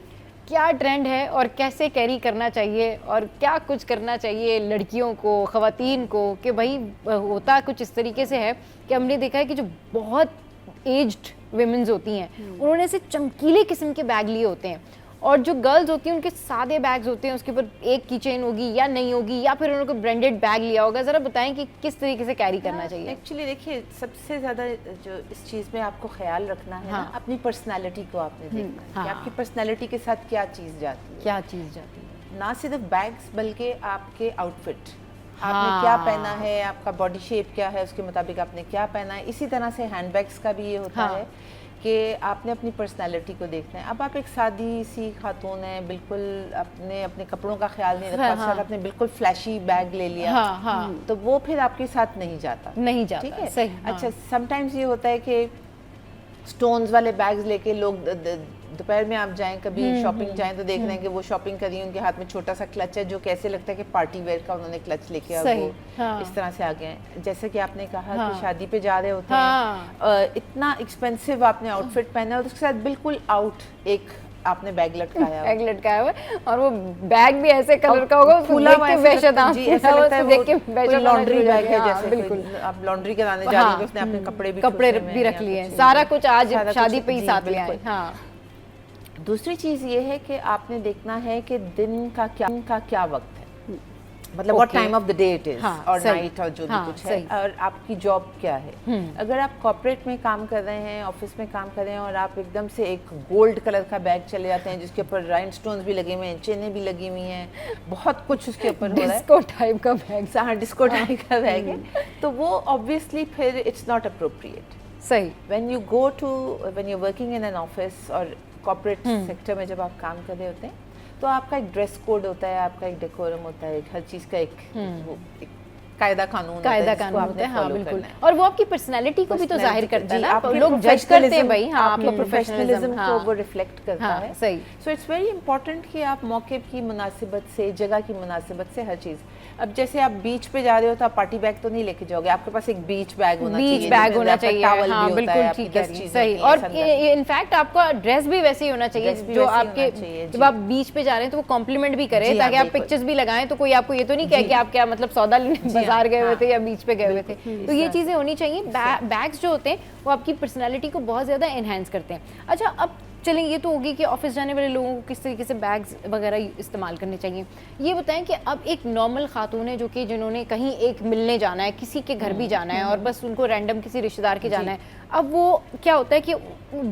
क्या ट्रेंड है और कैसे कैरी करना चाहिए और क्या कुछ करना चाहिए लड़कियों को, ख़वातीन को, कि भाई होता कुछ इस तरीके से है कि हमने देखा है कि जो बहुत एज्ड विमेंस होती हैं उन्होंने से चमकीले किस्म के बैग लिए होते हैं और जो गर्ल्स होती हैं उनके सादे बैग्स होते हैं, उसके ऊपर एक की चेन होगी या नहीं होगी, या फिर उन्होंने ब्रांडेड बैग लिया होगा, ज़रा बताएं कि किस तरीके से कैरी करना चाहिए।
एक्चुअली देखिए, सबसे ज़्यादा जो इस चीज़ में आपको ख्याल रखना है ना, अपनी पर्सनालिटी को आपने देखना है कि आपकी पर्सनालिटी के साथ क्या चीज़ जाती है,
क्या चीज़ जाती है।
ना सिर्फ बैग्स बल्कि आपके आउटफिट, आपने क्या पहना है, आपका बॉडी शेप क्या है, उसके मुताबिक आपने क्या पहना है। इसी तरह से हैंडबैग्स का भी ये होता है कि आपने अपनी पर्सनालिटी को देखना है। अब आप एक सादी सी खातून है, बिल्कुल अपने अपने कपड़ों का ख्याल नहीं रखा, उसके बाद आपने बिल्कुल फ्लैशी बैग ले लिया, तो वो फिर आपके साथ नहीं जाता, ठीक है।
सही।
अच्छा, समटाइम्स ये होता है कि स्टोन्स वाले बैग्स लेके लोग दोपहर में आप जाएं, कभी शॉपिंग जाएं तो देख रहे हैं कि वो शॉपिंग कर रही है, उनके हाथ में छोटा सा क्लच है जो कैसे लगता है कि पार्टी वेयर का उन्होंने क्लच लेके और वो इस तरह से आ गए हैं। जैसे कि आपने कहा कि शादी पे जा रहे होते हैं, इतना एक्सपेंसिव आपने आउटफिट पहना है और उसके साथ बिल्कुल आउट एक आपने बैग लटकाया
हुआ और वो बैग भी ऐसे कलर का होगा,
फूला हुआ
जी, ऐसा लगता है
वो लॉन्ड्री बैग है, जैसे बिल्कुल आप लॉन्ड्री कराने जा रही हैं तो उसने अपने कपड़े भी
रख लिए, सारा कुछ आज शादी पे ही साथ ले आए। हाँ।
दूसरी चीज़ ये है कि आपने देखना है कि दिन का क्या वक्त है, मतलब what time of the day it is और नाइट और जो भी कुछ है, और आपकी जॉब क्या है। अगर आप कॉर्पोरेट में काम कर रहे हैं, ऑफिस में काम कर रहे हैं और आप एकदम से एक गोल्ड कलर का बैग चले जाते हैं जिसके ऊपर राइनस्टोन्स भी लगे हुए हैं, चेनें भी लगी हुई हैं, बहुत कुछ उसके ऊपर हो रहा है,
डिस्को टाइप का बैग।
हाँ, डिस्को टाइप का बैग है, तो वो ऑब्वियसली फिर इट्स नॉट अप्रोप्रिएट।
सही।
When you working in an office और कॉर्पोरेट सेक्टर में जब आप काम कर रहे होते हैं तो आपका एक ड्रेस कोड होता है, आपका एक डेकोरम होता है, हर चीज़ का एक कायदा कानून होता है, हाँ बिल्कुल,
और वो आपकी पर्सनालिटी को भी तो जाहिर करता है ना, लोग जज करते हैं भाई, हाँ,
आपके प्रोफेशनलिज्म को वो रिफ्लेक्ट करता है।
सही।
सो इट्स वेरी इंपॉर्टेंट कि आप मौके की मुनासिबत से, जगह की मुनासिबत से हर चीज़। अब जैसे आप बीच पे जा रहे हो तो आप पार्टी बैग तो नहीं लेके जाओगे, आपके पास एक बीच बैग होना चाहिए,
बीच बैग होना चाहिए, हाँ बिल्कुल ठीक है, सही। और इनफैक्ट आपका ड्रेस भी वैसे ही होना चाहिए जो आपके, जब आप बीच पे जा रहे हैं तो वो कॉम्प्लीमेंट भी करे, ताकि आप पिक्चर्स भी लगाएं तो कोई आपको ये तो नहीं कहे कि आप क्या मतलब सौदा लेने बाजार गए हुए थे या बीच पे गए हुए थे। तो ये चीज़ें होनी चाहिए। बैग्स जो होते हैं वो आपकी पर्सनालिटी को बहुत ज़्यादा एनहांस करते हैं। अच्छा, अब चलें, ये तो होगी कि ऑफिस जाने वाले लोगों को किस तरीके से बैग्स वगैरह इस्तेमाल करने चाहिए। ये बताएं कि अब एक नॉर्मल खातून है जो कि जिन्होंने कहीं एक मिलने जाना है, किसी के घर भी जाना है और बस उनको रैंडम किसी रिश्तेदार के जाना है, अब वो क्या होता है कि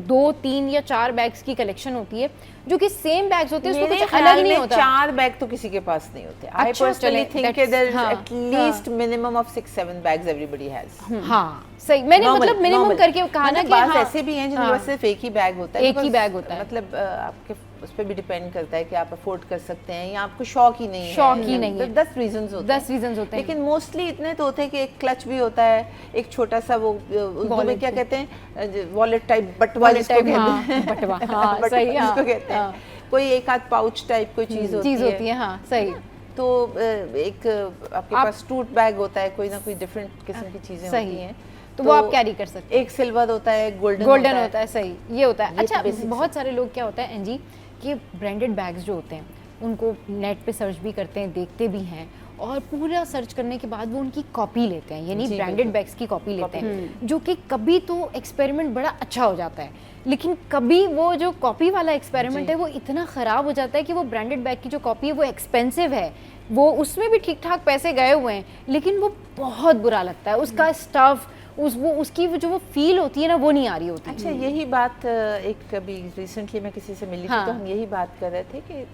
2, 3 या 4 बैग्स की कलेक्शन होती है जो कि सेम बैग्स होते हैं, उसमें कुछ अलग नहीं होता।
4 बैग तो किसी के पास नहीं होते। I personally think there is at least minimum of 6-7 bags everybody has.
हाँ सही, मैंने मतलब मिनिमम करके कहा ना कि
हाँ, ऐसे भी हैं जिनके पास सिर्फ एक ही बैग होता है,
एक ही बैग होता है,
मतलब आपके उस पर भी डिपेंड करता है कि आप अफोर्ड कर सकते हैं या आपको शौक ही नहीं है। 10 रीजंस होते हैं,
10 रीजंस होते हैं,
लेकिन मोस्टली इतने तो होते हैं कि एक क्लच भी होता है, एक छोटा सा वो उर्दू में क्या कहते हैं, वॉलेट टाइप, बटवा जिसको कहते हैं,
बटवा, हाँ सही,
जिसको कहते हैं, कोई एक आध पाउच टाइप कोई चीज होती है,
हाँ सही।
तो एक आपके पास टूट बैग होता है, कोई ना कोई डिफरेंट किस्म की चीजें होती हैं,
तो वो आप कैरी कर सकते हैं।
एक सिल्वर होता है, गोल्डन
होता है, सही, ये होता है। अच्छा, बहुत सारे लोग क्या होता है एनजी कि ब्रांडेड बैग्स जो होते हैं उनको नेट पे सर्च भी करते हैं, देखते भी हैं, और पूरा सर्च करने के बाद वो उनकी कॉपी लेते हैं, यानी ब्रांडेड बैग्स की कॉपी लेते हैं, जो कि कभी तो एक्सपेरिमेंट बड़ा अच्छा हो जाता है, लेकिन कभी वो जो कॉपी वाला एक्सपेरिमेंट है वो इतना ख़राब हो जाता है कि वो ब्रांडेड बैग की जो कॉपी है वो एक्सपेंसिव है, वो उसमें भी ठीक ठाक पैसे गए हुए हैं, लेकिन वो बहुत बुरा लगता है, उसका स्टफ़, उसकी जो वो फील होती है ना, वो नहीं आ रही होती।
अच्छा, यही बात एक कभी रिसेंटली मैं किसी से मिली थी तो हम यही बात कर रहे थे कि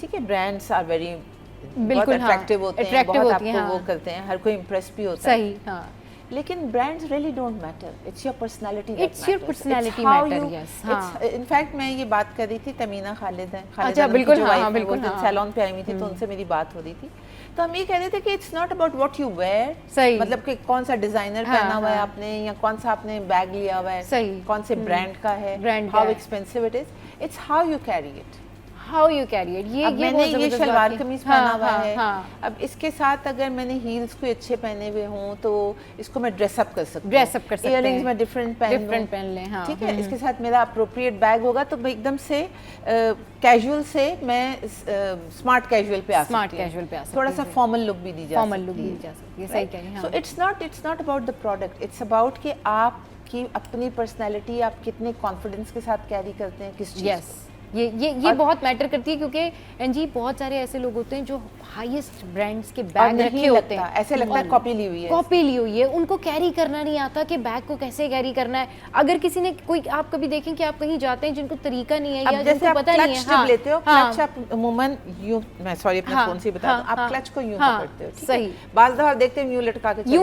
ठीक है, ब्रांड्स आर वेरी बिल्कुल अट्रैक्टिव होते हैं, बहुत आपको वो करते हैं, हर कोई इम्प्रेस भी होता है, सही, हाँ, लेकिन brands really don't matter, it's your personality,
it's your personality matter, yes, हाँ।
इनफैक्ट मैं ये बात कर रही थी, तमीना खालिद है,
अच्छा बिल्कुल, हाँ बिल्कुल,
सैलून पे आई हुई थी तो उनसे मेरी बात हो रही थी, तो हम ये कह रहे थे कि it's not about what you wear,
सही,
मतलब कि कौन सा डिजाइनर पहना हुआ है आपने या कौन सा आपने बैग लिया हुआ है, सही, कौन से ब्रांड का है, how expensive it is, it's how you carry it,
how you carry it. ये
मैंने ये शलवार कमीज पहना हुआ है, अब इसके साथ अगर मैंने हील्स कोई अच्छे पहने हुए हों तो इसको मैं ड्रेसअप कर सकती हूँ, इयररिंग्स में डिफरेंट पहन लें, ठीक है, इसके साथ मेरा अप्रोप्रिएट बैग होगा तो मैं एकदम से कैजुअल से मैं स्मार्ट कैजुअल पे आ सकती हूँ, थोड़ा सा फॉर्मल लुक भी दी जा सकती है, सही कह रही हैं। So it's not about the product, it's about कि आप की अपनी पर्सनैलिटी आप कितने कॉन्फिडेंस के साथ कैरी करते हैं किस चीज़ को।
ये बहुत मैटर करती है, क्योंकि एनजी बहुत सारे ऐसे लोग होते हैं जो हाईएस्ट ब्रांड्स के बैग रखे होते हैं,
ऐसे लगता है कॉपी ली हुई है,
कॉपी ली हुई है, उनको कैरी करना नहीं आता कि बैग को कैसे कैरी करना है। अगर किसी ने कोई, आप कभी देखें कि आप कहीं जाते हैं जिनको तरीका नहीं है या जिनको पता नहीं है,
जब लेते हो क्लच आप अमूमन यूं, मैं सॉरी अपने फोन से बता दूं, आप क्लच को यूं पकड़ते हो,
सही,
बाल दफा देखते हैं यूं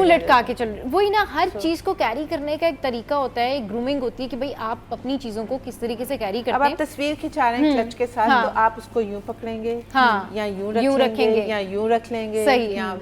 लटका के चल,
वही ना, हर चीज को कैरी करने का एक तरीका होता है, एक ग्रूमिंग होती है कि भाई आप अपनी चीजों को किस तरीके से कैरी करते हैं।
अब आप तस्वीर खिंचा रहे हैं क्लच के साथ, तो आप उसको यूं पकड़ेंगे या यूं रखेंगे या यूं रख लेंगे,
सही,
या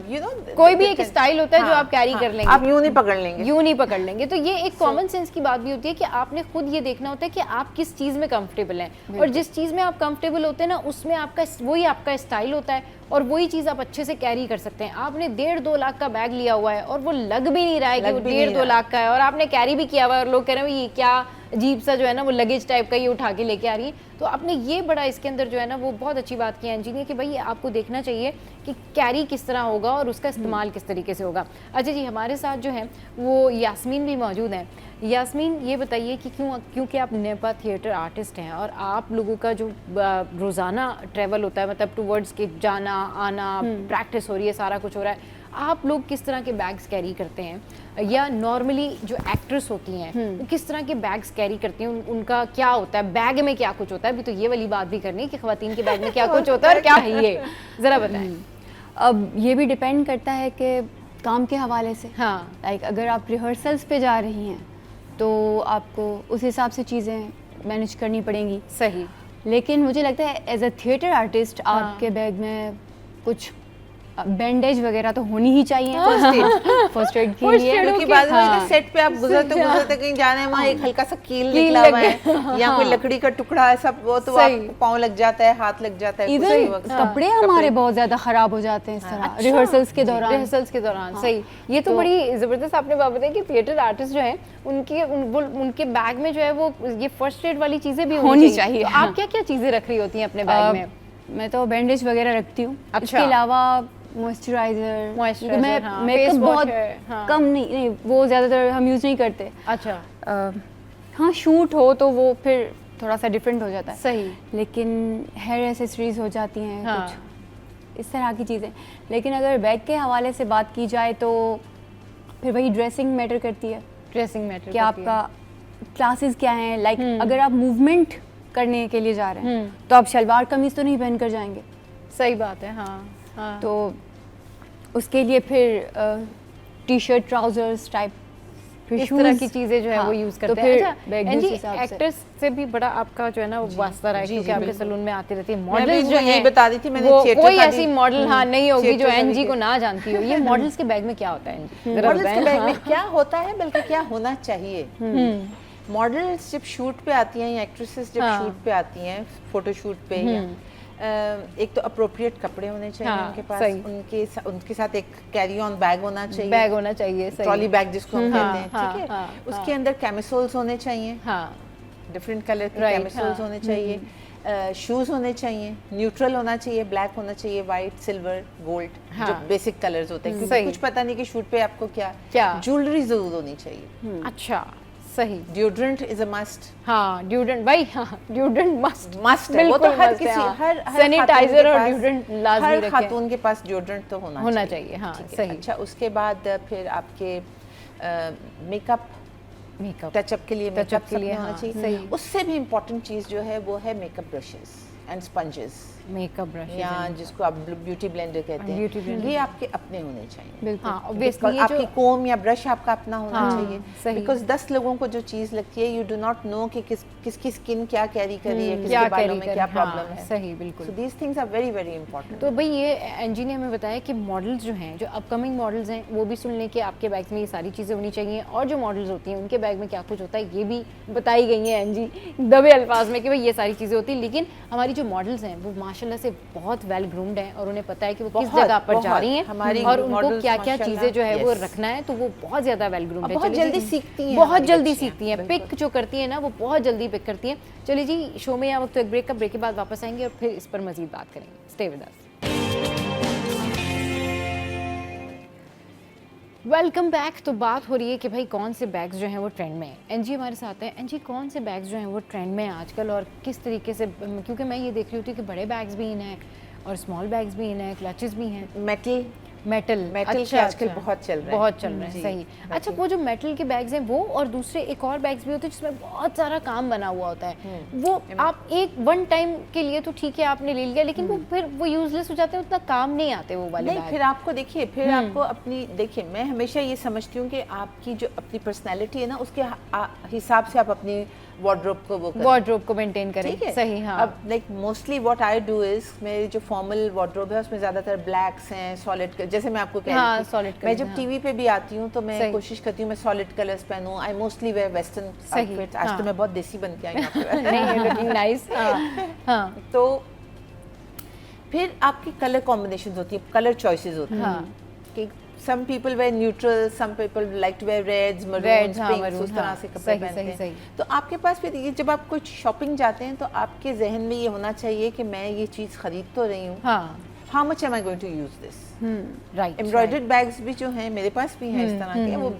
कोई भी एक स्टाइल होता है जो आप कैरी कर लेंगे,
आप यूं नहीं पकड़ लेंगे,
यूं नहीं पकड़ लेंगे। तो ये एक कॉमन सेंस की बात भी होती है कि आपने खुद ये देखना होता है कि आप किस चीज में कंफर्टेबल हैं, और जिस चीज में आप कंफर्टेबल होते हैं ना, उसमें आपका वही आपका स्टाइल होता है, और वही चीज़ आप अच्छे से कैरी कर सकते हैं। आपने 1.5-2 लाख का बैग लिया हुआ है और वो लग भी नहीं रहा है कि वो 1.5-2 लाख का है, और आपने कैरी भी किया हुआ है और लोग कह रहे हैं ये क्या अजीब सा जो है ना वो लगेज टाइप का ये उठा के लेके आ रही है। तो आपने ये बड़ा इसके अंदर जो है ना वो बहुत अच्छी बात की है एनजी ने कि भाई आपको देखना चाहिए कि कैरी किस तरह होगा और उसका इस्तेमाल किस तरीके से होगा। अच्छा जी, हमारे साथ जो है वो यास्मीन भी मौजूद हैं। यास्मीन, ये बताइए कि क्योंकि आप नेपा थिएटर आर्टिस्ट हैं और आप लोगों का जो रोज़ाना ट्रैवल होता है, मतलब टूवर्ड्स के जाना आना, प्रैक्टिस हो रही है, सारा कुछ हो रहा है, आप लोग किस तरह के बैग्स कैरी करते हैं, या नॉर्मली जो एक्ट्रेस होती हैं वो किस तरह के बैग्स कैरी करती हैं, उनका क्या होता है, बैग में क्या कुछ होता है? अभी तो ये वाली बात भी करनी है कि ख़वातीन के बैग में क्या कुछ होता है और क्या है ये, ज़रा बताएं।
अब ये भी डिपेंड करता है कि काम के हवाले से।
हाँ,
लाइक अगर आप रिहर्सल्स पे जा रही हैं तो आपको उस हिसाब से चीज़ें मैनेज करनी पड़ेंगी।
सही।
लेकिन मुझे लगता है एज अ थिएटर आर्टिस्ट आपके बैग में कुछ बैंडेज वगैरह तो होनी ही चाहिए फर्स्ट एड के लिए,
क्योंकि बाद में सेट पे आप गुजरते कहीं जाने वहाँ एक हल्का सा कील निकला हुआ है या कोई लकड़ी का टुकड़ा है, सब वो तो आपको पाँव लग जाता है, हाथ लग जाता है,
इवन कपड़े हमारे बहुत ज्यादा खराब हो जाते हैं इस तरह रिहर्सल्स के दौरान।
सही, ये तो बड़ी जबरदस्त आपने बात बताई कि थिएटर आर्टिस्ट जो है उनके बैग में जो है वो ये फर्स्ट एड वाली चीजें भी होनी चाहिए। आप क्या क्या चीजें रख रही होती हैं अपने बैग में?
मैं तो बैंडेज वगैरह रखती हूँ। इसके अलावा मॉइस्चराइजर, मैं मेकअप बहुत कम नहीं वो ज़्यादातर हम यूज़ नहीं करते।
अच्छा,
हाँ शूट हो तो वो फिर थोड़ा सा डिफरेंट हो जाता है।
सही।
लेकिन हेयर एसेसरीज हो जाती हैं, कुछ इस तरह की चीज़ें। लेकिन अगर बैग के हवाले से बात की जाए तो फिर वही ड्रेसिंग मैटर करती है।
ड्रेसिंग मैटर
कि आपका क्लासेस क्या हैं, लाइक अगर आप मूवमेंट करने के लिए जा रहे हैं तो आप शलवार कमीज तो नहीं पहन कर जाएंगे।
सही बात है। हाँ।
तो उसके लिए फिर टी शर्ट ट्राउजर्स टाइप
इस तरह की चीजें जो है वो यूज करते हैं। अच्छा, एक्टर्स से भी बड़ा आपका जो है ना वो वास्ता रहा है, क्योंकि आपके सैलून में आती रहती है मॉडल्स जो है,
बता दी थी मैंने,
कोई ऐसी मॉडल हाँ नहीं होगी जो एनजी को ना जानती हो। ये मॉडल्स के बैग में क्या होता है एनजी?
मॉडल्स के बैग में क्या होता है, बल्कि क्या होना चाहिए। मॉडल्स जब शूट पे आती हैं या एक्ट्रेसेस जब शूट पे आती हैं, फोटो शूट पे, एक तो अप्रोप्रिएट कपड़े होने चाहिए उनके पास, उनके साथ एक कैरी ऑन बैग होना चाहिए, ट्रॉली बैग जिसको हम कहते हैं, ठीक है। उसके अंदर कैमिसोल्स होने चाहिए, डिफरेंट कलर के कैमिसोल्स होने चाहिए, शूज होने चाहिए, न्यूट्रल होना चाहिए, ब्लैक होना चाहिए, वाइट, सिल्वर, गोल्ड, जो बेसिक कलर्स होते हैं, क्योंकि कुछ पता नहीं कि शूट पे आपको क्या ज्वेलरी जरूर होनी चाहिए।
अच्छा, सही।
Deodorant is a must.
हाँ, डिओड्रेंट भाई, हाँ डिओड्रेंट मस्ट
है, वो तो हर किसी, हर
सैनिटाइजर और डिओड्रेंट लाजमी रखें,
हर खातून के पास डिओड्रेंट तो होना चाहिए।
हाँ, सही।
अच्छा, उसके बाद फिर आपके मेकअप टचअप के लिए होना चाहिए। उससे भी इम्पोर्टेंट चीज जो है वो है makeup brushes and sponges,
makeup brush
या जिसको आप ब्यूटी ब्लेंडर कहते हैं, ये आपके अपने होने चाहिए।
बिल्कुल। हाँ,
ऑब्वियसली आपकी कोम या ब्रश आपका अपना होना चाहिए, बिकॉज 10 लोगों को जो चीज लगती है, यू डू नॉट नो कि किसकी स्किन क्या कैरी कर रही है, किसके बालों में क्या प्रॉब्लम है।
सही, बिल्कुल।
So these things are very very important.
तो भाई ये एनजी ने हमें बताया कि मॉडल्स जो हैं, जो अपकमिंग मॉडल्स हैं, वो भी सुन लें कि आपके बैग में ये सारी चीज़ें होनी चाहिए, और जो मॉडल्स होती हैं उनके बैग में क्या कुछ होता है ये भी बताई गई है एनजी दबे अल्फाज में कि भाई ये सारी चीज़ें होती हैं। लेकिन हमारी जो मॉडल्स हैं वो माशाल्लाह से बहुत वेल ग्रूम्ड हैं और उन्हें पता है कि वो किस जगह पर जा रही हैं और उनको क्या क्या चीज़ें जो है वो रखना है, तो वो बहुत ज़्यादा वेल ग्रूम्ड है।
बहुत जल्दी सीखती हैं,
बहुत जल्दी सीखती हैं, पिक जो करती हैं ना वो बहुत जल्दी पिक करती हैं। चलिए जी, शो में यहाँ वक्त एक ब्रेक के बाद वापस आएंगे और फिर इस पर मजीद बात करेंगे। Stay with us. Welcome back. तो बात हो रही है कि भाई कौन से बैग्स जो हैं वो ट्रेंड में हैं। एनजी हमारे साथ हैं। एनजी, कौन से बैग्स जो हैं वो ट्रेंड में हैं आजकल और किस तरीके से, क्योंकि मैं ये देख रही होती कि बड़े बैग्स भी इन हैं और स्मॉल बैग्स भी इन हैं, क्लचेस भी हैं। मेटल
के आजकल बहुत चल रहा है,
बहुत चल रहा है, सही। अच्छा, वो जो मेटल के बैग्स हैं वो, और दूसरे एक और बैग्स भी होते हैं जिसमें बहुत सारा काम बना हुआ होता है, वो आप एक वन टाइम के लिए तो ठीक है आपने ले लिया, लेकिन वो फिर वो यूजलेस हो जाते हैं, उतना काम नहीं आते वो वाले बैग।
फिर आपको देखिए, फिर आपको अपनी देखिए, मैं हमेशा ये समझती हूँ कि आपकी जो अपनी पर्सनैलिटी है ना, उसके हिसाब से आप अपनी वार्डरोब को
मेंटेन करें।
ठीक है,
सही। हाँ,
अब like mostly what I do is, मेरी जो फॉर्मल वार्डरोब है उसमें ज्यादातर ब्लैक्स हैं, सॉलिड, जैसे मैं आपको कह रही थी,
सॉलिड।
मैं जब टीवी पे भी आती हूँ तो मैं कोशिश करती हूँ मैं सॉलिड कलर्स पहनूं। I mostly wear western outfits. आज तो मैं बहुत देसी बन के आई हूँ।
नहीं, लुकिंग नाइस। हाँ,
तो फिर आपकी कलर कॉम्बिनेशंस होती है, कलर चॉइसेस होती हैं कि some people wear neutral, some people like to wear reds, maroons, pinks, उस तरह से कपड़े पहनते हैं। तो आपके पास फिर ये, जब आप कुछ शॉपिंग जाते हैं तो आपके जहन में ये होना चाहिए कि मैं ये चीज़ खरीद तो रही हूँ, how much am I going to use this?
Right.
Embroidered bags भी जो हैं मेरे पास भी हैं इस तरह के, वो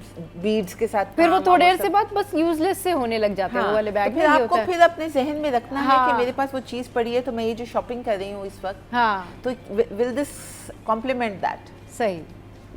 बीड्स के साथ,
फिर वो थोड़ी देर से बाद बस यूजलेस से होने लग जाते हैं वो वाले बैग।
फिर आपको फिर अपने जहन में रखना है कि मेरे पास वो चीज़ पड़ी है, तो मैं ये जो शॉपिंग कर रही हूँ इस वक्त, तो विल दिस कॉम्प्लीमेंट दैट?
सही,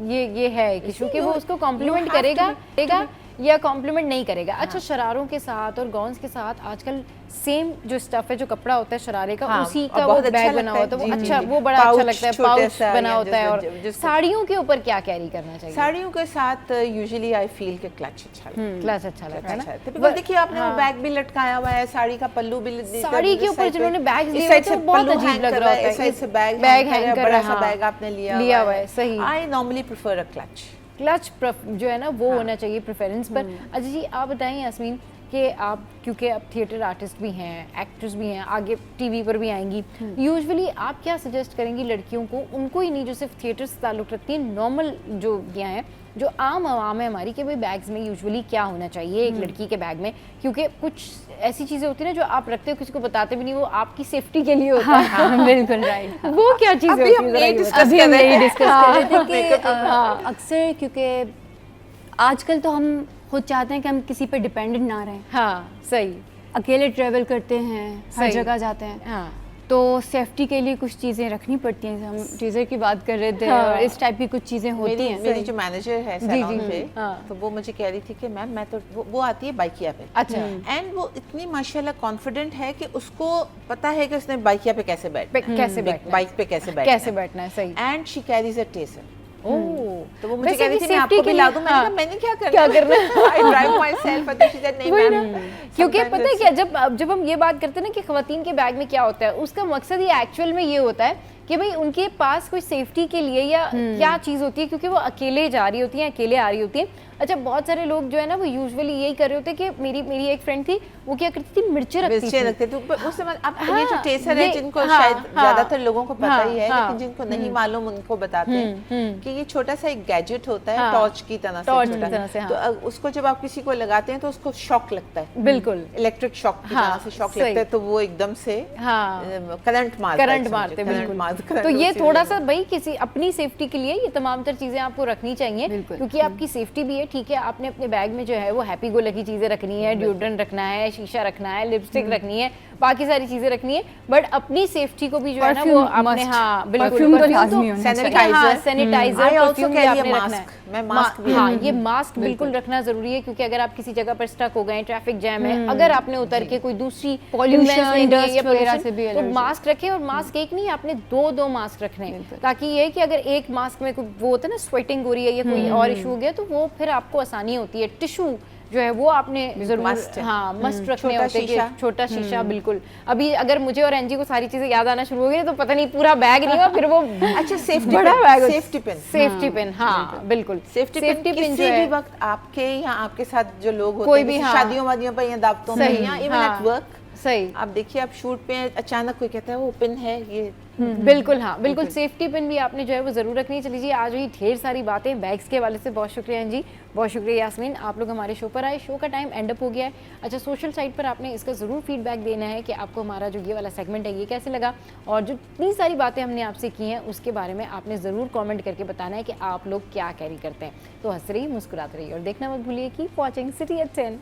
ये है इशू कि वो उसको कॉम्प्लीमेंट करेगा या कॉम्प्लीमेंट नहीं करेगा। अच्छा, शरारों के साथ और गाउन्स के साथ आजकल सेम जो स्टफ है, जो कपड़ा होता है शरारे का, उसी का वो बैग बना होता है, वो अच्छा, वो बड़ा अच्छा लगता है, पाउच बना होता है। और साड़ियों के ऊपर क्या कैरी करना चाहिए?
साड़ियों के साथ यूजुअली आई फील के क्लच अच्छा लगता है।
क्लच अच्छा लगता है ना।
तो देखिए, आपने वो बैग भी लटकाया हुआ है, साड़ी का पल्लू भी,
साड़ी के ऊपर जिन्होंने बैग लिए हुए हैं बहुत अजीब लग रहा होता है।
बैग हैंग कर रहा है, बड़ा सा बैग आपने लिया हुआ है।
सही।
I normally prefer a clutch
जो है ना वो होना चाहिए प्रेफरेंस पर। अच्छा जी, आप बताएं यास्मीन कि आप, क्योंकि आप थिएटर आर्टिस्ट भी हैं, एक्ट्रेस भी हैं, आगे टीवी पर भी आएंगी, यूजुअली आप क्या सजेस्ट करेंगी लड़कियों को, उनको ही नहीं जो सिर्फ थिएटर से ताल्लुक़ रखती हैं, नॉर्मल जो हैं, जो आम आवाम है हमारी, के भाई बैग्स में यूजुअली क्या होना चाहिए एक लड़की के बैग में? क्योंकि कुछ ऐसी चीज़ें होती हैं ना जो आप रखते हो, किसी को बताते भी नहीं, वो आपकी सेफ्टी के लिए होता है।
हाँ, बिल्कुल राइट।
वो क्या चीज़ होती है?
अभी हम यही डिस्कस कर रहे थे कि अक्सर, क्योंकि आजकल तो हम खुद चाहते हैं कि हम किसी पे डिपेंडेंट ना रहें।
हाँ, सही।
अकेले ट्रैवल करते हैं, हर जगह जाते हैं,
हाँ,
तो सेफ्टी के लिए कुछ चीज़ें रखनी पड़ती हैं। हम टीजर की बात कर रहे थे, और इस टाइप की कुछ चीज़ें होती हैं।
मेरी जो मैनेजर है सैलून पे, तो वो मुझे कह रही थी कि मैम, मैं तो वो आती है बाइकिया पे।
अच्छा।
एंड वो इतनी माशाल्लाह कॉन्फिडेंट है कि उसको पता है कि उसने बाइकिया पे कैसे
बाइक पे कैसे बैठना है। सही।
And she carries a tasar. तो वो मुझे
वैसे
कह रही
भी
थी मैं आपको
safety
भी
के
ला
लिए-
दूं।
हाँ।
मैंने क्या करना I drive my self. She said नहीं मैम,
क्योंकि पता है क्या, जब हम ये बात करते हैं ना कि खवातीन के बैग में क्या होता है, उसका मकसद ये एक्चुअल में ये होता है कि भाई उनके पास कोई सेफ्टी के लिए या क्या चीज़ होती है, क्योंकि वो अकेले जा रही होती हैं, अकेले आ रही होती हैं। अच्छा, बहुत सारे लोग जो है ना वो यूजुअली यही कर रहे होते हैं कि मेरी एक फ्रेंड थी, वो क्या करती थी, मिर्चें रखते थे।
तो उस समय अब ये जो टेसर है, जिनको शायद ज्यादातर लोगों को पता ही है, लेकिन जिनको नहीं मालूम उनको बताते हैं कि ये छोटा सा एक गैजेट होता है, टॉर्च की तरह से, तो उसको जब आप किसी को लगाते हैं तो उसको शॉक लगता है,
बिल्कुल
इलेक्ट्रिक शॉक की तरह से शॉक लगता है, तो वो एकदम से करंट मारते
बिल्कुल। तो ये थोड़ा सा भाई किसी अपनी सेफ्टी के लिए ये तमाम तर चीजें आपको रखनी चाहिए, क्योंकि आपकी सेफ्टी भी है। ठीक है, आपने अपने बैग में जो है वो हैप्पी गो लकी चीजें रखनी है, डिओड्रेंट रखना है, शीशा रखना है, लिपस्टिक रखनी है, बाकी सारी चीजें रखनी है, बट अपनी सेफ्टी को भी जो है ना वो अपने, हाँ बिल्कुल, सैनिटाइजर, परफ्यूम भी आपने रखना है। हाँ, ये मास्क बिल्कुल रखना जरूरी है, क्योंकि अगर आप किसी जगह पर स्टक हो गए, ट्रैफिक जैम है, अगर आपने उतर के कोई दूसरी पॉल्यूशन तो मास्क रखें। और मास्क एक नहीं, आपने दो मास्क रखने हैं, ताकि ये कि अगर एक मास्क में वो होता है ना, स्वेटिंग हो रही है या कोई और इशू हो गया, तो वो फिर आपको आसानी होती है। टिश्यू जो है वो आपने जरूर मस्ट रखने होते हैं, छोटा शीशा। बिल्कुल, अभी अगर मुझे और एनजी को सारी चीजें याद आना शुरू हो गई तो पता नहीं पूरा बैग नहीं होगा, फिर वो
अच्छा
सेफ्टी पिन, हाँ बिल्कुल,
सेफ्टी पिन किसी भी वक्त आपके या आपके साथ जो लोग होते हैं, शादियों वादियों पर या दावतों में या इवन एट वर्क,
सही।
आप देखिए, आप शूट पे अचानक कोई कहता है वो पिन है ये।
बिल्कुल, हाँ बिल्कुल, सेफ्टी पिन भी आपने जो है वो ज़रूर रखनी चाहिए। चलिए, आज हुई ढेर सारी बातें बैग्स के हवाले से। बहुत शुक्रिया जी, बहुत शुक्रिया यास्मीन, आप लोग हमारे शो पर आए। शो का टाइम एंड अप हो गया है। अच्छा, सोशल साइट पर आपने इसका ज़रूर फीडबैक देना है कि आपको हमारा जो ये वाला सेगमेंट है ये कैसे लगा, और जो इतनी सारी बातें हमने आपसे की हैं उसके बारे में आपने ज़रूर कॉमेंट करके बताना है कि आप लोग क्या कैरी करते हैं। तो हंस रही, मुस्कुराते रहिए और देखना मत भूलिए कि वॉचिंग सिटी एट 10।